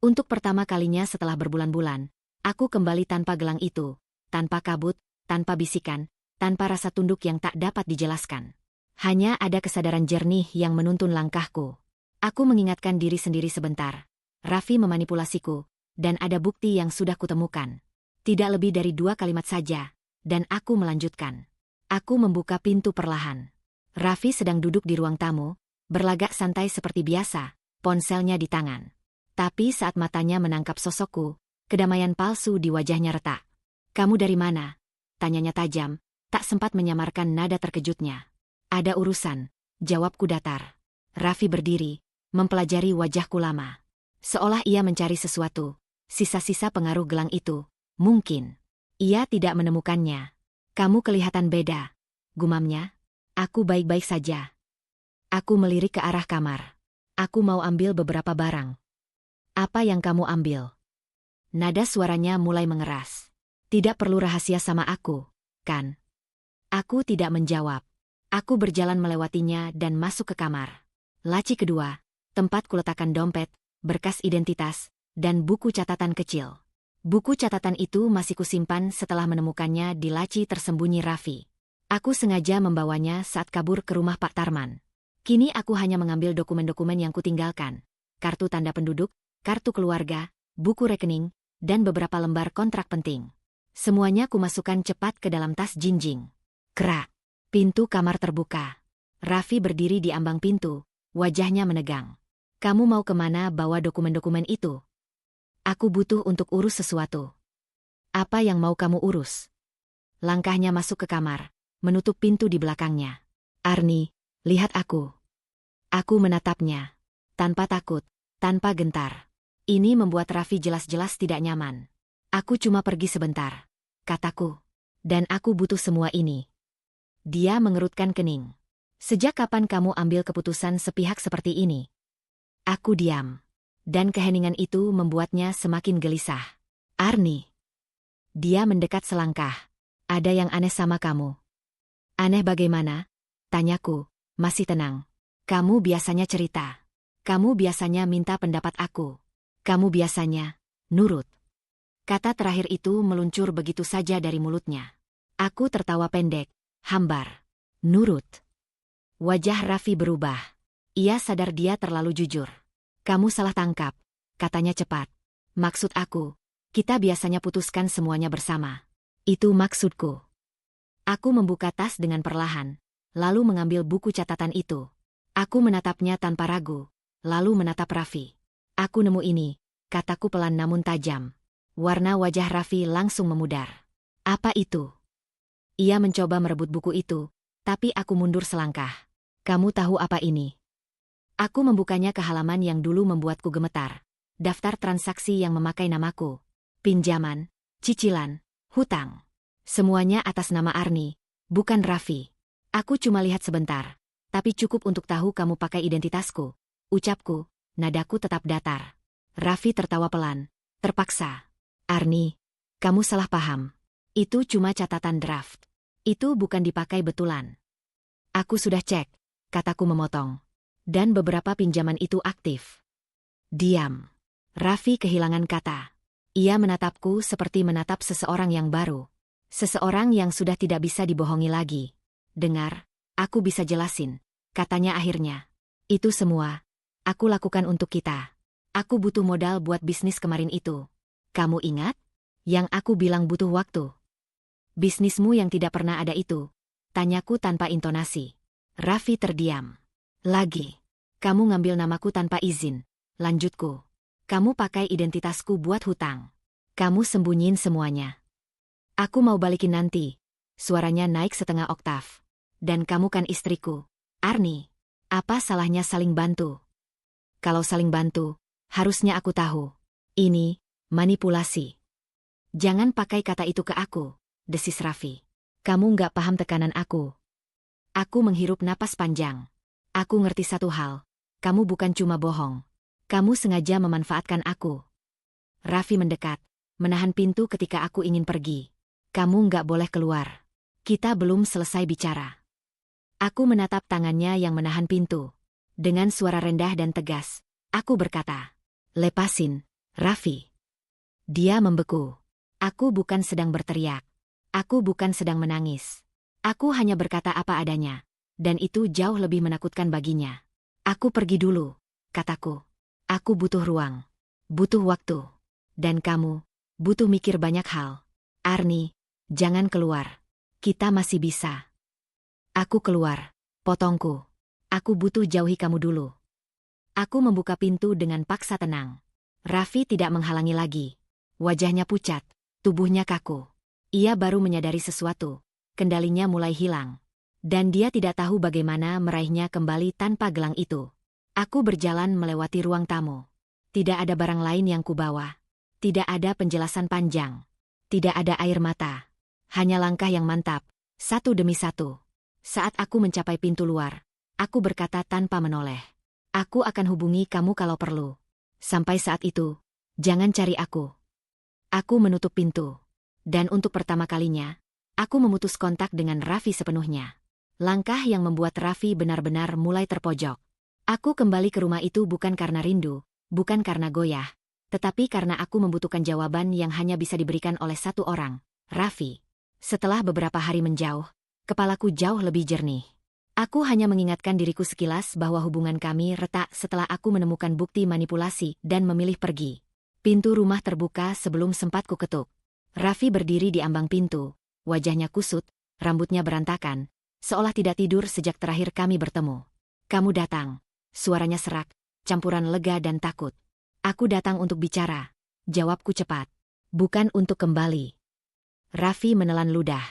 Untuk pertama kalinya setelah berbulan-bulan, aku kembali tanpa gelang itu, tanpa kabut, tanpa bisikan, tanpa rasa tunduk yang tak dapat dijelaskan. Hanya ada kesadaran jernih yang menuntun langkahku. Aku mengingatkan diri sendiri sebentar. Raffi memanipulasiku, dan ada bukti yang sudah kutemukan. Tidak lebih dari 2 kalimat saja, dan aku melanjutkan. Aku membuka pintu perlahan. Raffi sedang duduk di ruang tamu, berlagak santai seperti biasa, ponselnya di tangan. Tapi saat matanya menangkap sosokku, kedamaian palsu di wajahnya retak. Kamu dari mana? Tanyanya tajam, tak sempat menyamarkan nada terkejutnya. Ada urusan, jawabku datar. Raffi berdiri, mempelajari wajahku lama. Seolah ia mencari sesuatu, sisa-sisa pengaruh gelang itu. Mungkin. Ia tidak menemukannya. Kamu kelihatan beda, gumamnya. Aku baik-baik saja. Aku melirik ke arah kamar. Aku mau ambil beberapa barang. Apa yang kamu ambil? Nada suaranya mulai mengeras. Tidak perlu rahasia sama aku, kan? Aku tidak menjawab. Aku berjalan melewatinya dan masuk ke kamar. Laci kedua, tempat kuletakkan dompet, berkas identitas, dan buku catatan kecil. Buku catatan itu masih kusimpan setelah menemukannya di laci tersembunyi Raffi. Aku sengaja membawanya saat kabur ke rumah Pak Tarman. Kini aku hanya mengambil dokumen-dokumen yang kutinggalkan. Kartu tanda penduduk, kartu keluarga, buku rekening, dan beberapa lembar kontrak penting. Semuanya kumasukkan cepat ke dalam tas jinjing. Krak. Pintu kamar terbuka. Raffi berdiri di ambang pintu, wajahnya menegang. Kamu mau kemana bawa dokumen-dokumen itu? Aku butuh untuk urus sesuatu. Apa yang mau kamu urus? Langkahnya masuk ke kamar, menutup pintu di belakangnya. Arni, lihat aku. Aku menatapnya. Tanpa takut, tanpa gentar. Ini membuat Raffi jelas-jelas tidak nyaman. Aku cuma pergi sebentar, kataku. Dan aku butuh semua ini. Dia mengerutkan kening. Sejak kapan kamu ambil keputusan sepihak seperti ini? Aku diam. Dan keheningan itu membuatnya semakin gelisah. Arni. Dia mendekat selangkah. Ada yang aneh sama kamu. Aneh bagaimana? Tanyaku, masih tenang. Kamu biasanya cerita. Kamu biasanya minta pendapat aku. Kamu biasanya nurut. Kata terakhir itu meluncur begitu saja dari mulutnya. Aku tertawa pendek, hambar. Nurut. Wajah Raffi berubah. Ia sadar dia terlalu jujur. Kamu salah tangkap, katanya cepat. Maksud aku, kita biasanya putuskan semuanya bersama. Itu maksudku. Aku membuka tas dengan perlahan, lalu mengambil buku catatan itu. Aku menatapnya tanpa ragu, lalu menatap Raffi. Aku nemu ini, kataku pelan namun tajam. Warna wajah Raffi langsung memudar. Apa itu? Ia mencoba merebut buku itu, tapi aku mundur selangkah. Kamu tahu apa ini? Aku membukanya ke halaman yang dulu membuatku gemetar. Daftar transaksi yang memakai namaku. Pinjaman, cicilan, hutang. Semuanya atas nama Arni, bukan Raffi. Aku cuma lihat sebentar, tapi cukup untuk tahu kamu pakai identitasku. Ucapku, nadaku tetap datar. Raffi tertawa pelan, terpaksa. Arni, kamu salah paham. Itu cuma catatan draft. Itu bukan dipakai betulan. Aku sudah cek, kataku memotong. Dan beberapa pinjaman itu aktif. Diam. Raffi kehilangan kata. Ia menatapku seperti menatap seseorang yang baru. Seseorang yang sudah tidak bisa dibohongi lagi. Dengar, aku bisa jelasin, katanya akhirnya. Itu semua, aku lakukan untuk kita. Aku butuh modal buat bisnis kemarin itu. Kamu ingat? Yang aku bilang butuh waktu. Bisnismu yang tidak pernah ada itu, tanyaku tanpa intonasi. Raffi terdiam. Lagi. Kamu ngambil namaku tanpa izin, lanjutku. Kamu pakai identitasku buat hutang. Kamu sembunyiin semuanya. Aku mau balikin nanti. Suaranya naik setengah oktav. Dan kamu kan istriku. Arni, apa salahnya saling bantu? Kalau saling bantu, harusnya aku tahu. Ini manipulasi. Jangan pakai kata itu ke aku, desis Raffi. Kamu nggak paham tekanan aku. Aku menghirup napas panjang. Aku ngerti satu hal. Kamu bukan cuma bohong. Kamu sengaja memanfaatkan aku. Raffi mendekat, menahan pintu ketika aku ingin pergi. Kamu nggak boleh keluar. Kita belum selesai bicara. Aku menatap tangannya yang menahan pintu. Dengan suara rendah dan tegas, aku berkata, lepasin, Raffi. Dia membeku. Aku bukan sedang berteriak. Aku bukan sedang menangis. Aku hanya berkata apa adanya. Dan itu jauh lebih menakutkan baginya. Aku pergi dulu, kataku. Aku butuh ruang. Butuh waktu. Dan kamu, butuh mikir banyak hal. Arni, jangan keluar. Kita masih bisa. Aku keluar, potongku. Aku butuh jauhi kamu dulu. Aku membuka pintu dengan paksa tenang. Raffi tidak menghalangi lagi. Wajahnya pucat, tubuhnya kaku. Ia baru menyadari sesuatu. Kendalinya mulai hilang. Dan dia tidak tahu bagaimana meraihnya kembali tanpa gelang itu. Aku berjalan melewati ruang tamu. Tidak ada barang lain yang kubawa. Tidak ada penjelasan panjang. Tidak ada air mata. Hanya langkah yang mantap, satu demi satu. Saat aku mencapai pintu luar, aku berkata tanpa menoleh. Aku akan hubungi kamu kalau perlu. Sampai saat itu, jangan cari aku. Aku menutup pintu. Dan untuk pertama kalinya, aku memutus kontak dengan Raffi sepenuhnya. Langkah yang membuat Raffi benar-benar mulai terpojok. Aku kembali ke rumah itu bukan karena rindu, bukan karena goyah, tetapi karena aku membutuhkan jawaban yang hanya bisa diberikan oleh satu orang, Raffi. Setelah beberapa hari menjauh, kepalaku jauh lebih jernih. Aku hanya mengingatkan diriku sekilas bahwa hubungan kami retak setelah aku menemukan bukti manipulasi dan memilih pergi. Pintu rumah terbuka sebelum sempat ku ketuk. Raffi berdiri di ambang pintu, wajahnya kusut, rambutnya berantakan, seolah tidak tidur sejak terakhir kami bertemu. Kamu datang. Suaranya serak, campuran lega dan takut. Aku datang untuk bicara. Jawabku cepat. Bukan untuk kembali. Raffi menelan ludah.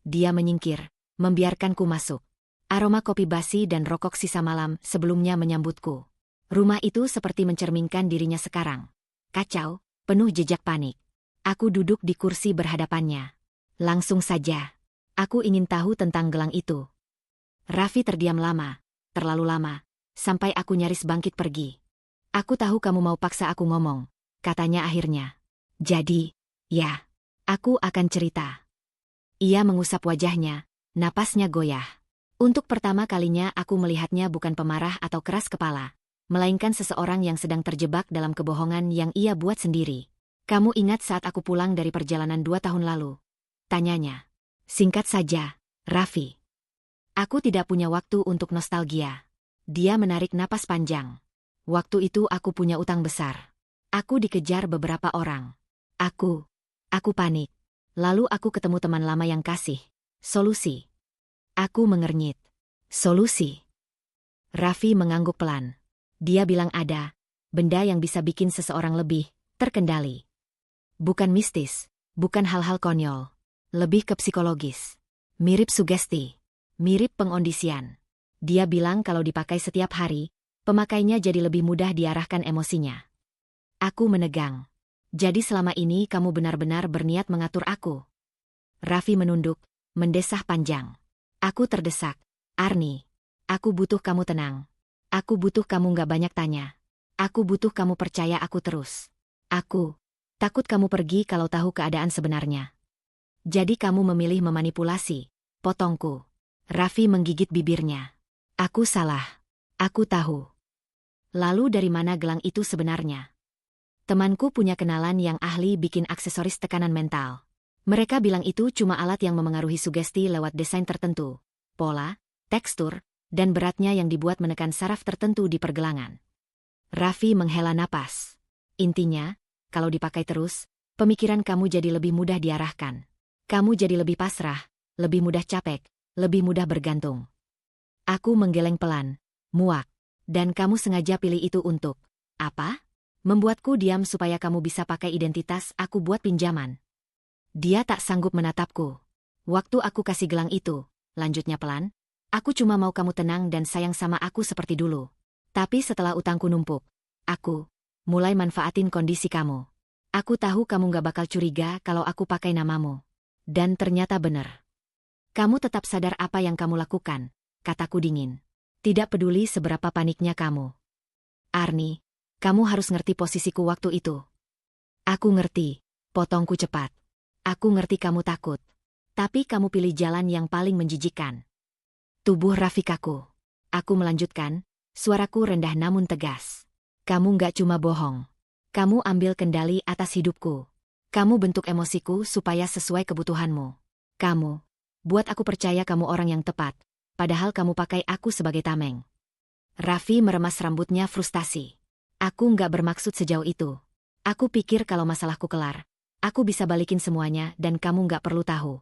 Dia menyingkir, membiarkanku masuk. Aroma kopi basi dan rokok sisa malam sebelumnya menyambutku. Rumah itu seperti mencerminkan dirinya sekarang. Kacau, penuh jejak panik. Aku duduk di kursi berhadapannya. Langsung saja. Aku ingin tahu tentang gelang itu. Raffi terdiam lama, terlalu lama. Sampai aku nyaris bangkit pergi. Aku tahu kamu mau paksa aku ngomong, katanya akhirnya. Jadi, ya, aku akan cerita. Ia mengusap wajahnya, napasnya goyah. Untuk pertama kalinya aku melihatnya bukan pemarah atau keras kepala, melainkan seseorang yang sedang terjebak dalam kebohongan yang ia buat sendiri. Kamu ingat saat aku pulang dari perjalanan 2 tahun lalu? Tanyanya. Singkat saja, Raffi. Aku tidak punya waktu untuk nostalgia. Dia menarik napas panjang. Waktu itu aku punya utang besar. Aku dikejar beberapa orang. Aku panik. Lalu aku ketemu teman lama yang kasih solusi. Aku mengernyit. Solusi? Raffi mengangguk pelan. Dia bilang ada benda yang bisa bikin seseorang lebih terkendali. Bukan mistis, bukan hal-hal konyol. Lebih ke psikologis. Mirip sugesti. Mirip pengondisian. Dia bilang kalau dipakai setiap hari, pemakainya jadi lebih mudah diarahkan emosinya. Aku menegang. Jadi selama ini kamu benar-benar berniat mengatur aku? Raffi menunduk, mendesah panjang. Aku terdesak. Arni, aku butuh kamu tenang. Aku butuh kamu gak banyak tanya. Aku butuh kamu percaya aku terus. Aku takut kamu pergi kalau tahu keadaan sebenarnya. Jadi kamu memilih memanipulasi, potongku. Raffi menggigit bibirnya. Aku salah. Aku tahu. Lalu dari mana gelang itu sebenarnya? Temanku punya kenalan yang ahli bikin aksesoris tekanan mental. Mereka bilang itu cuma alat yang memengaruhi sugesti lewat desain tertentu, pola, tekstur, dan beratnya yang dibuat menekan saraf tertentu di pergelangan. Raffi menghela napas. Intinya, kalau dipakai terus, pemikiran kamu jadi lebih mudah diarahkan. Kamu jadi lebih pasrah, lebih mudah capek, lebih mudah bergantung. Aku menggeleng pelan, muak. Dan kamu sengaja pilih itu untuk apa? Membuatku diam supaya kamu bisa pakai identitas aku buat pinjaman. Dia tak sanggup menatapku. Waktu aku kasih gelang itu, lanjutnya pelan, aku cuma mau kamu tenang dan sayang sama aku seperti dulu. Tapi setelah utangku numpuk, aku mulai manfaatin kondisi kamu. Aku tahu kamu gak bakal curiga kalau aku pakai namamu. Dan ternyata benar. Kamu tetap sadar apa yang kamu lakukan, kataku dingin. Tidak peduli seberapa paniknya kamu. Arni, kamu harus ngerti posisiku waktu itu. Aku ngerti, potongku cepat. Aku ngerti kamu takut. Tapi kamu pilih jalan yang paling menjijikkan. Tubuh Raffi kaku. Aku melanjutkan, suaraku rendah namun tegas. Kamu gak cuma bohong. Kamu ambil kendali atas hidupku. Kamu bentuk emosiku supaya sesuai kebutuhanmu. Kamu buat aku percaya kamu orang yang tepat, padahal kamu pakai aku sebagai tameng. Raffi meremas rambutnya frustasi. Aku nggak bermaksud sejauh itu. Aku pikir kalau masalahku kelar, aku bisa balikin semuanya dan kamu nggak perlu tahu.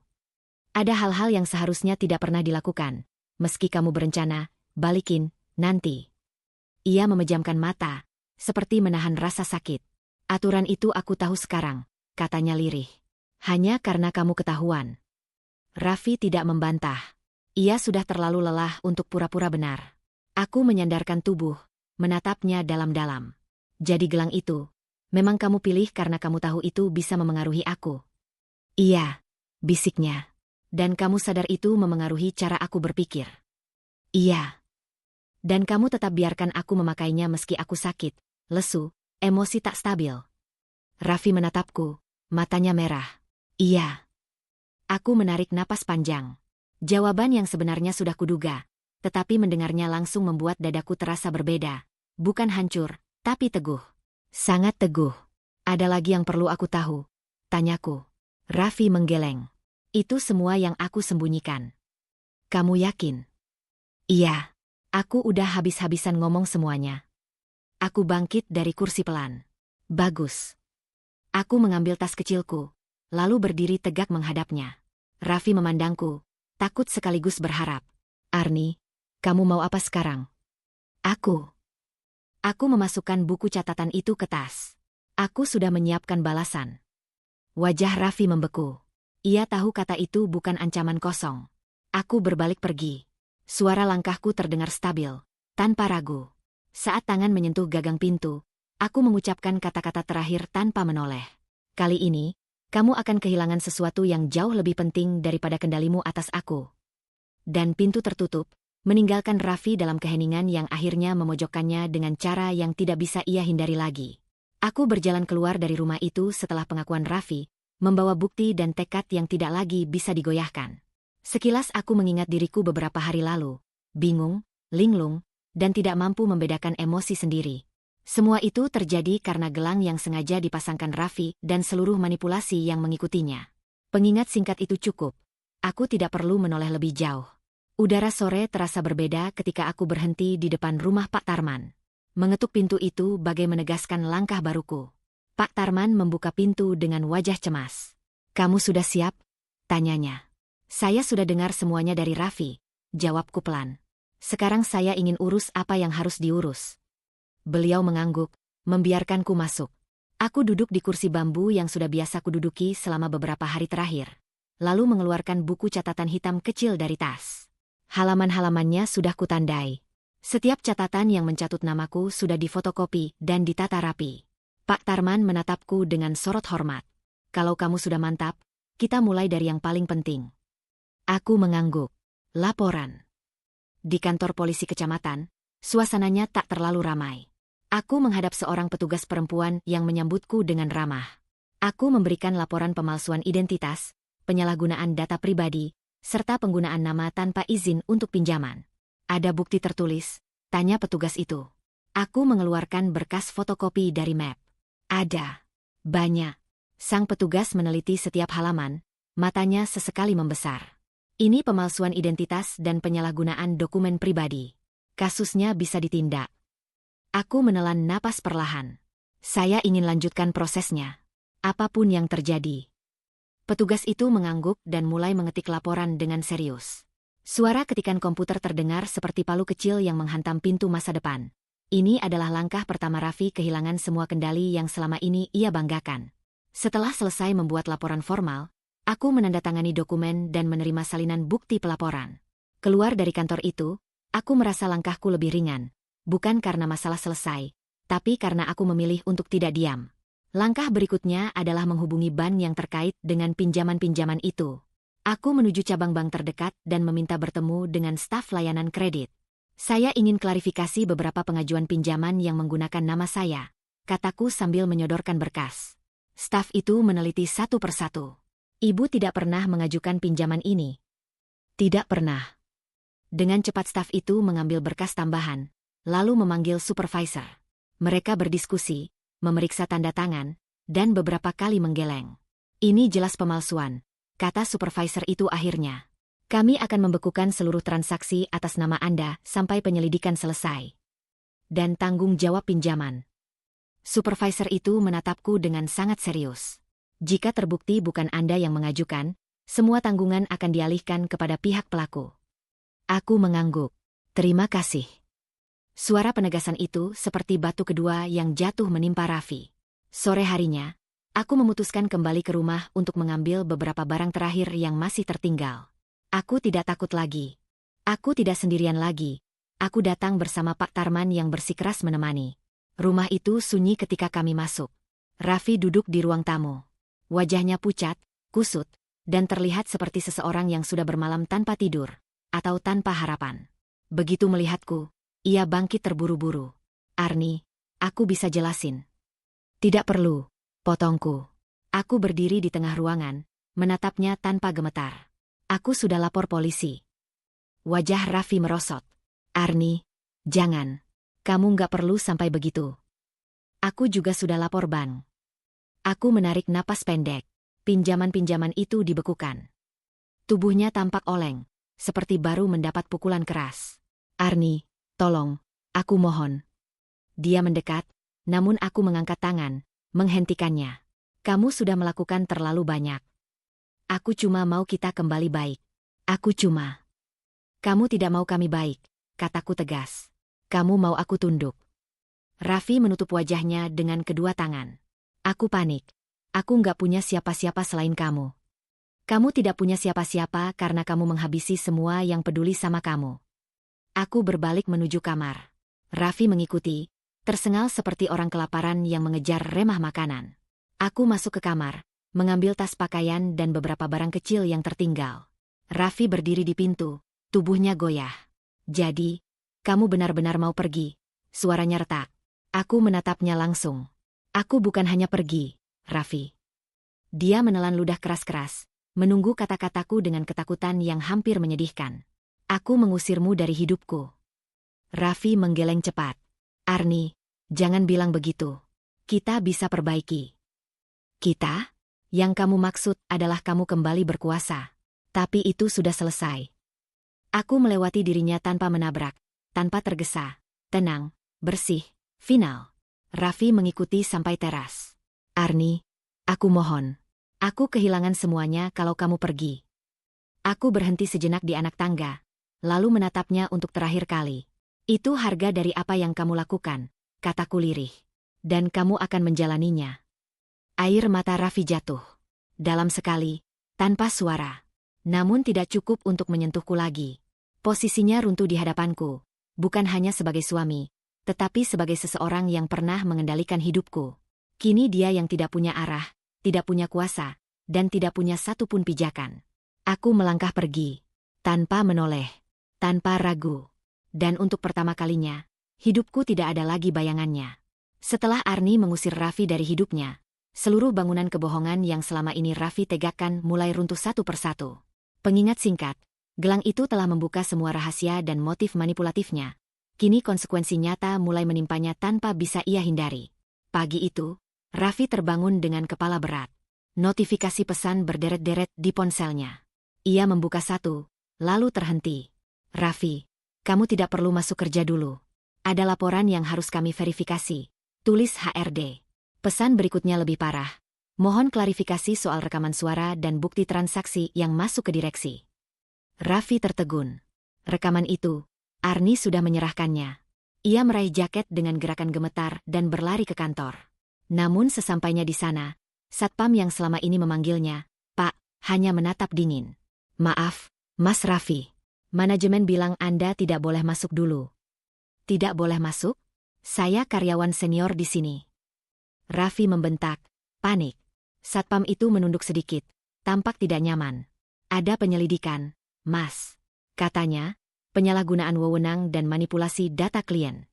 Ada hal-hal yang seharusnya tidak pernah dilakukan. Meski kamu berencana, balikin, nanti. Ia memejamkan mata, seperti menahan rasa sakit. Aturan itu aku tahu sekarang, katanya lirih. Hanya karena kamu ketahuan. Raffi tidak membantah. Ia sudah terlalu lelah untuk pura-pura benar. Aku menyandarkan tubuh, menatapnya dalam-dalam. Jadi gelang itu, memang kamu pilih karena kamu tahu itu bisa memengaruhi aku. Iya, bisiknya. Dan kamu sadar itu memengaruhi cara aku berpikir. Iya. Dan kamu tetap biarkan aku memakainya meski aku sakit, lesu, emosi tak stabil. Raffi menatapku, matanya merah. Iya. Aku menarik napas panjang. Jawaban yang sebenarnya sudah kuduga, tetapi mendengarnya langsung membuat dadaku terasa berbeda. Bukan hancur, tapi teguh. Sangat teguh. Ada lagi yang perlu aku tahu? Tanyaku. Raffi menggeleng. Itu semua yang aku sembunyikan. Kamu yakin? Iya. Aku udah habis-habisan ngomong semuanya. Aku bangkit dari kursi pelan. Bagus. Aku mengambil tas kecilku, lalu berdiri tegak menghadapnya. Raffi memandangku, takut sekaligus berharap. Arni, kamu mau apa sekarang? Aku memasukkan buku catatan itu ke tas. Aku sudah menyiapkan balasan. Wajah Raffi membeku. Ia tahu kata itu bukan ancaman kosong. Aku berbalik pergi. Suara langkahku terdengar stabil, tanpa ragu. Saat tangan menyentuh gagang pintu, aku mengucapkan kata-kata terakhir tanpa menoleh. Kali ini, kamu akan kehilangan sesuatu yang jauh lebih penting daripada kendalimu atas aku. Dan pintu tertutup, meninggalkan Raffi dalam keheningan yang akhirnya memojokkannya dengan cara yang tidak bisa ia hindari lagi. Aku berjalan keluar dari rumah itu setelah pengakuan Raffi, membawa bukti dan tekad yang tidak lagi bisa digoyahkan. Sekilas aku mengingat diriku beberapa hari lalu, bingung, linglung, dan tidak mampu membedakan emosi sendiri. Semua itu terjadi karena gelang yang sengaja dipasangkan Raffi dan seluruh manipulasi yang mengikutinya. Pengingat singkat itu cukup. Aku tidak perlu menoleh lebih jauh. Udara sore terasa berbeda ketika aku berhenti di depan rumah Pak Tarman. Mengetuk pintu itu bagai menegaskan langkah baruku. Pak Tarman membuka pintu dengan wajah cemas. "Kamu sudah siap?" tanyanya. "Saya sudah dengar semuanya dari Raffi," jawabku pelan. "Sekarang saya ingin urus apa yang harus diurus." Beliau mengangguk, membiarkanku masuk. Aku duduk di kursi bambu yang sudah biasa kududuki selama beberapa hari terakhir. Lalu mengeluarkan buku catatan hitam kecil dari tas. Halaman-halamannya sudah kutandai. Setiap catatan yang mencatut namaku sudah difotokopi dan ditata rapi. Pak Tarman menatapku dengan sorot hormat. "Kalau kamu sudah mantap, kita mulai dari yang paling penting." Aku mengangguk. Laporan. Di kantor polisi kecamatan, suasananya tak terlalu ramai. Aku menghadap seorang petugas perempuan yang menyambutku dengan ramah. Aku memberikan laporan pemalsuan identitas, penyalahgunaan data pribadi, serta penggunaan nama tanpa izin untuk pinjaman. "Ada bukti tertulis?" tanya petugas itu. Aku mengeluarkan berkas fotokopi dari map. "Ada. Banyak." Sang petugas meneliti setiap halaman, matanya sesekali membesar. "Ini pemalsuan identitas dan penyalahgunaan dokumen pribadi. Kasusnya bisa ditindak." Aku menelan napas perlahan. Saya ingin lanjutkan prosesnya. Apapun yang terjadi. Petugas itu mengangguk dan mulai mengetik laporan dengan serius. Suara ketikan komputer terdengar seperti palu kecil yang menghantam pintu masa depan. Ini adalah langkah pertama Raffi kehilangan semua kendali yang selama ini ia banggakan. Setelah selesai membuat laporan formal, aku menandatangani dokumen dan menerima salinan bukti pelaporan. Keluar dari kantor itu, aku merasa langkahku lebih ringan. Bukan karena masalah selesai, tapi karena aku memilih untuk tidak diam. Langkah berikutnya adalah menghubungi bank yang terkait dengan pinjaman-pinjaman itu. Aku menuju cabang bank terdekat dan meminta bertemu dengan staf layanan kredit. "Saya ingin klarifikasi beberapa pengajuan pinjaman yang menggunakan nama saya," kataku sambil menyodorkan berkas. Staf itu meneliti satu persatu. "Ibu tidak pernah mengajukan pinjaman ini." "Tidak pernah." Dengan cepat staf itu mengambil berkas tambahan, lalu memanggil supervisor. Mereka berdiskusi, memeriksa tanda tangan, dan beberapa kali menggeleng. "Ini jelas pemalsuan," kata supervisor itu akhirnya. "Kami akan membekukan seluruh transaksi atas nama Anda sampai penyelidikan selesai." "Dan tanggung jawab pinjaman?" Supervisor itu menatapku dengan sangat serius. "Jika terbukti bukan Anda yang mengajukan, semua tanggungan akan dialihkan kepada pihak pelaku." Aku mengangguk. "Terima kasih." Suara penegasan itu seperti batu kedua yang jatuh menimpa Raffi. Sore harinya, aku memutuskan kembali ke rumah untuk mengambil beberapa barang terakhir yang masih tertinggal. Aku tidak takut lagi. Aku tidak sendirian lagi. Aku datang bersama Pak Tarman yang bersikeras menemani. Rumah itu sunyi ketika kami masuk. Raffi duduk di ruang tamu. Wajahnya pucat, kusut, dan terlihat seperti seseorang yang sudah bermalam tanpa tidur, atau tanpa harapan. Begitu melihatku, ia bangkit terburu-buru. "Arni, aku bisa jelasin." "Tidak perlu," potongku. Aku berdiri di tengah ruangan, menatapnya tanpa gemetar. "Aku sudah lapor polisi." Wajah Raffi merosot. "Arni, jangan. Kamu nggak perlu sampai begitu. Aku juga sudah lapor bank." Aku menarik napas pendek. Pinjaman-pinjaman itu dibekukan. Tubuhnya tampak oleng, seperti baru mendapat pukulan keras. "Arni, tolong, aku mohon." Dia mendekat, namun aku mengangkat tangan, menghentikannya. "Kamu sudah melakukan terlalu banyak. Aku cuma mau kita kembali baik. Aku cuma..." "Kamu tidak mau kami baik," kataku tegas. "Kamu mau aku tunduk." Raffi menutup wajahnya dengan kedua tangan. Aku panik. "Aku nggak punya siapa-siapa selain kamu. Kamu tidak punya siapa-siapa karena kamu menghabisi semua yang peduli sama kamu." Aku berbalik menuju kamar. Raffi mengikuti, tersengal seperti orang kelaparan yang mengejar remah makanan. Aku masuk ke kamar, mengambil tas pakaian dan beberapa barang kecil yang tertinggal. Raffi berdiri di pintu, tubuhnya goyah. "Jadi, kamu benar-benar mau pergi?" Suaranya retak. Aku menatapnya langsung. "Aku bukan hanya pergi, Raffi." Dia menelan ludah keras-keras, menunggu kata-kataku dengan ketakutan yang hampir menyedihkan. "Aku mengusirmu dari hidupku." Raffi menggeleng cepat. "Arni, jangan bilang begitu. Kita bisa perbaiki." "Kita?" "Yang kamu maksud adalah kamu kembali berkuasa. Tapi itu sudah selesai." Aku melewati dirinya tanpa menabrak, tanpa tergesa. Tenang, bersih, final. Raffi mengikuti sampai teras. "Arni, aku mohon. Aku kehilangan semuanya kalau kamu pergi." Aku berhenti sejenak di anak tangga, lalu menatapnya untuk terakhir kali. "Itu harga dari apa yang kamu lakukan," kataku lirih. "Dan kamu akan menjalaninya." Air mata Raffi jatuh. Dalam sekali, tanpa suara. Namun tidak cukup untuk menyentuhku lagi. Posisinya runtuh di hadapanku, bukan hanya sebagai suami, tetapi sebagai seseorang yang pernah mengendalikan hidupku. Kini dia yang tidak punya arah, tidak punya kuasa, dan tidak punya satupun pijakan. Aku melangkah pergi, tanpa menoleh, tanpa ragu. Dan untuk pertama kalinya, hidupku tidak ada lagi bayangannya. Setelah Arni mengusir Raffi dari hidupnya, seluruh bangunan kebohongan yang selama ini Raffi tegakkan mulai runtuh satu persatu. Pengingat singkat, gelang itu telah membuka semua rahasia dan motif manipulatifnya. Kini konsekuensi nyata mulai menimpanya tanpa bisa ia hindari. Pagi itu, Raffi terbangun dengan kepala berat. Notifikasi pesan berderet-deret di ponselnya. Ia membuka satu, lalu terhenti. "Raffi, kamu tidak perlu masuk kerja dulu. Ada laporan yang harus kami verifikasi," tulis HRD. Pesan berikutnya lebih parah. "Mohon klarifikasi soal rekaman suara dan bukti transaksi yang masuk ke direksi." Raffi tertegun. Rekaman itu, Arni sudah menyerahkannya. Ia meraih jaket dengan gerakan gemetar dan berlari ke kantor. Namun sesampainya di sana, satpam yang selama ini memanggilnya Pak, hanya menatap dingin. "Maaf, Mas Raffi. Manajemen bilang Anda tidak boleh masuk dulu." "Tidak boleh masuk? Saya karyawan senior di sini." Raffi membentak, panik. Satpam itu menunduk sedikit, tampak tidak nyaman. "Ada penyelidikan, Mas," katanya, "penyalahgunaan wewenang dan manipulasi data klien."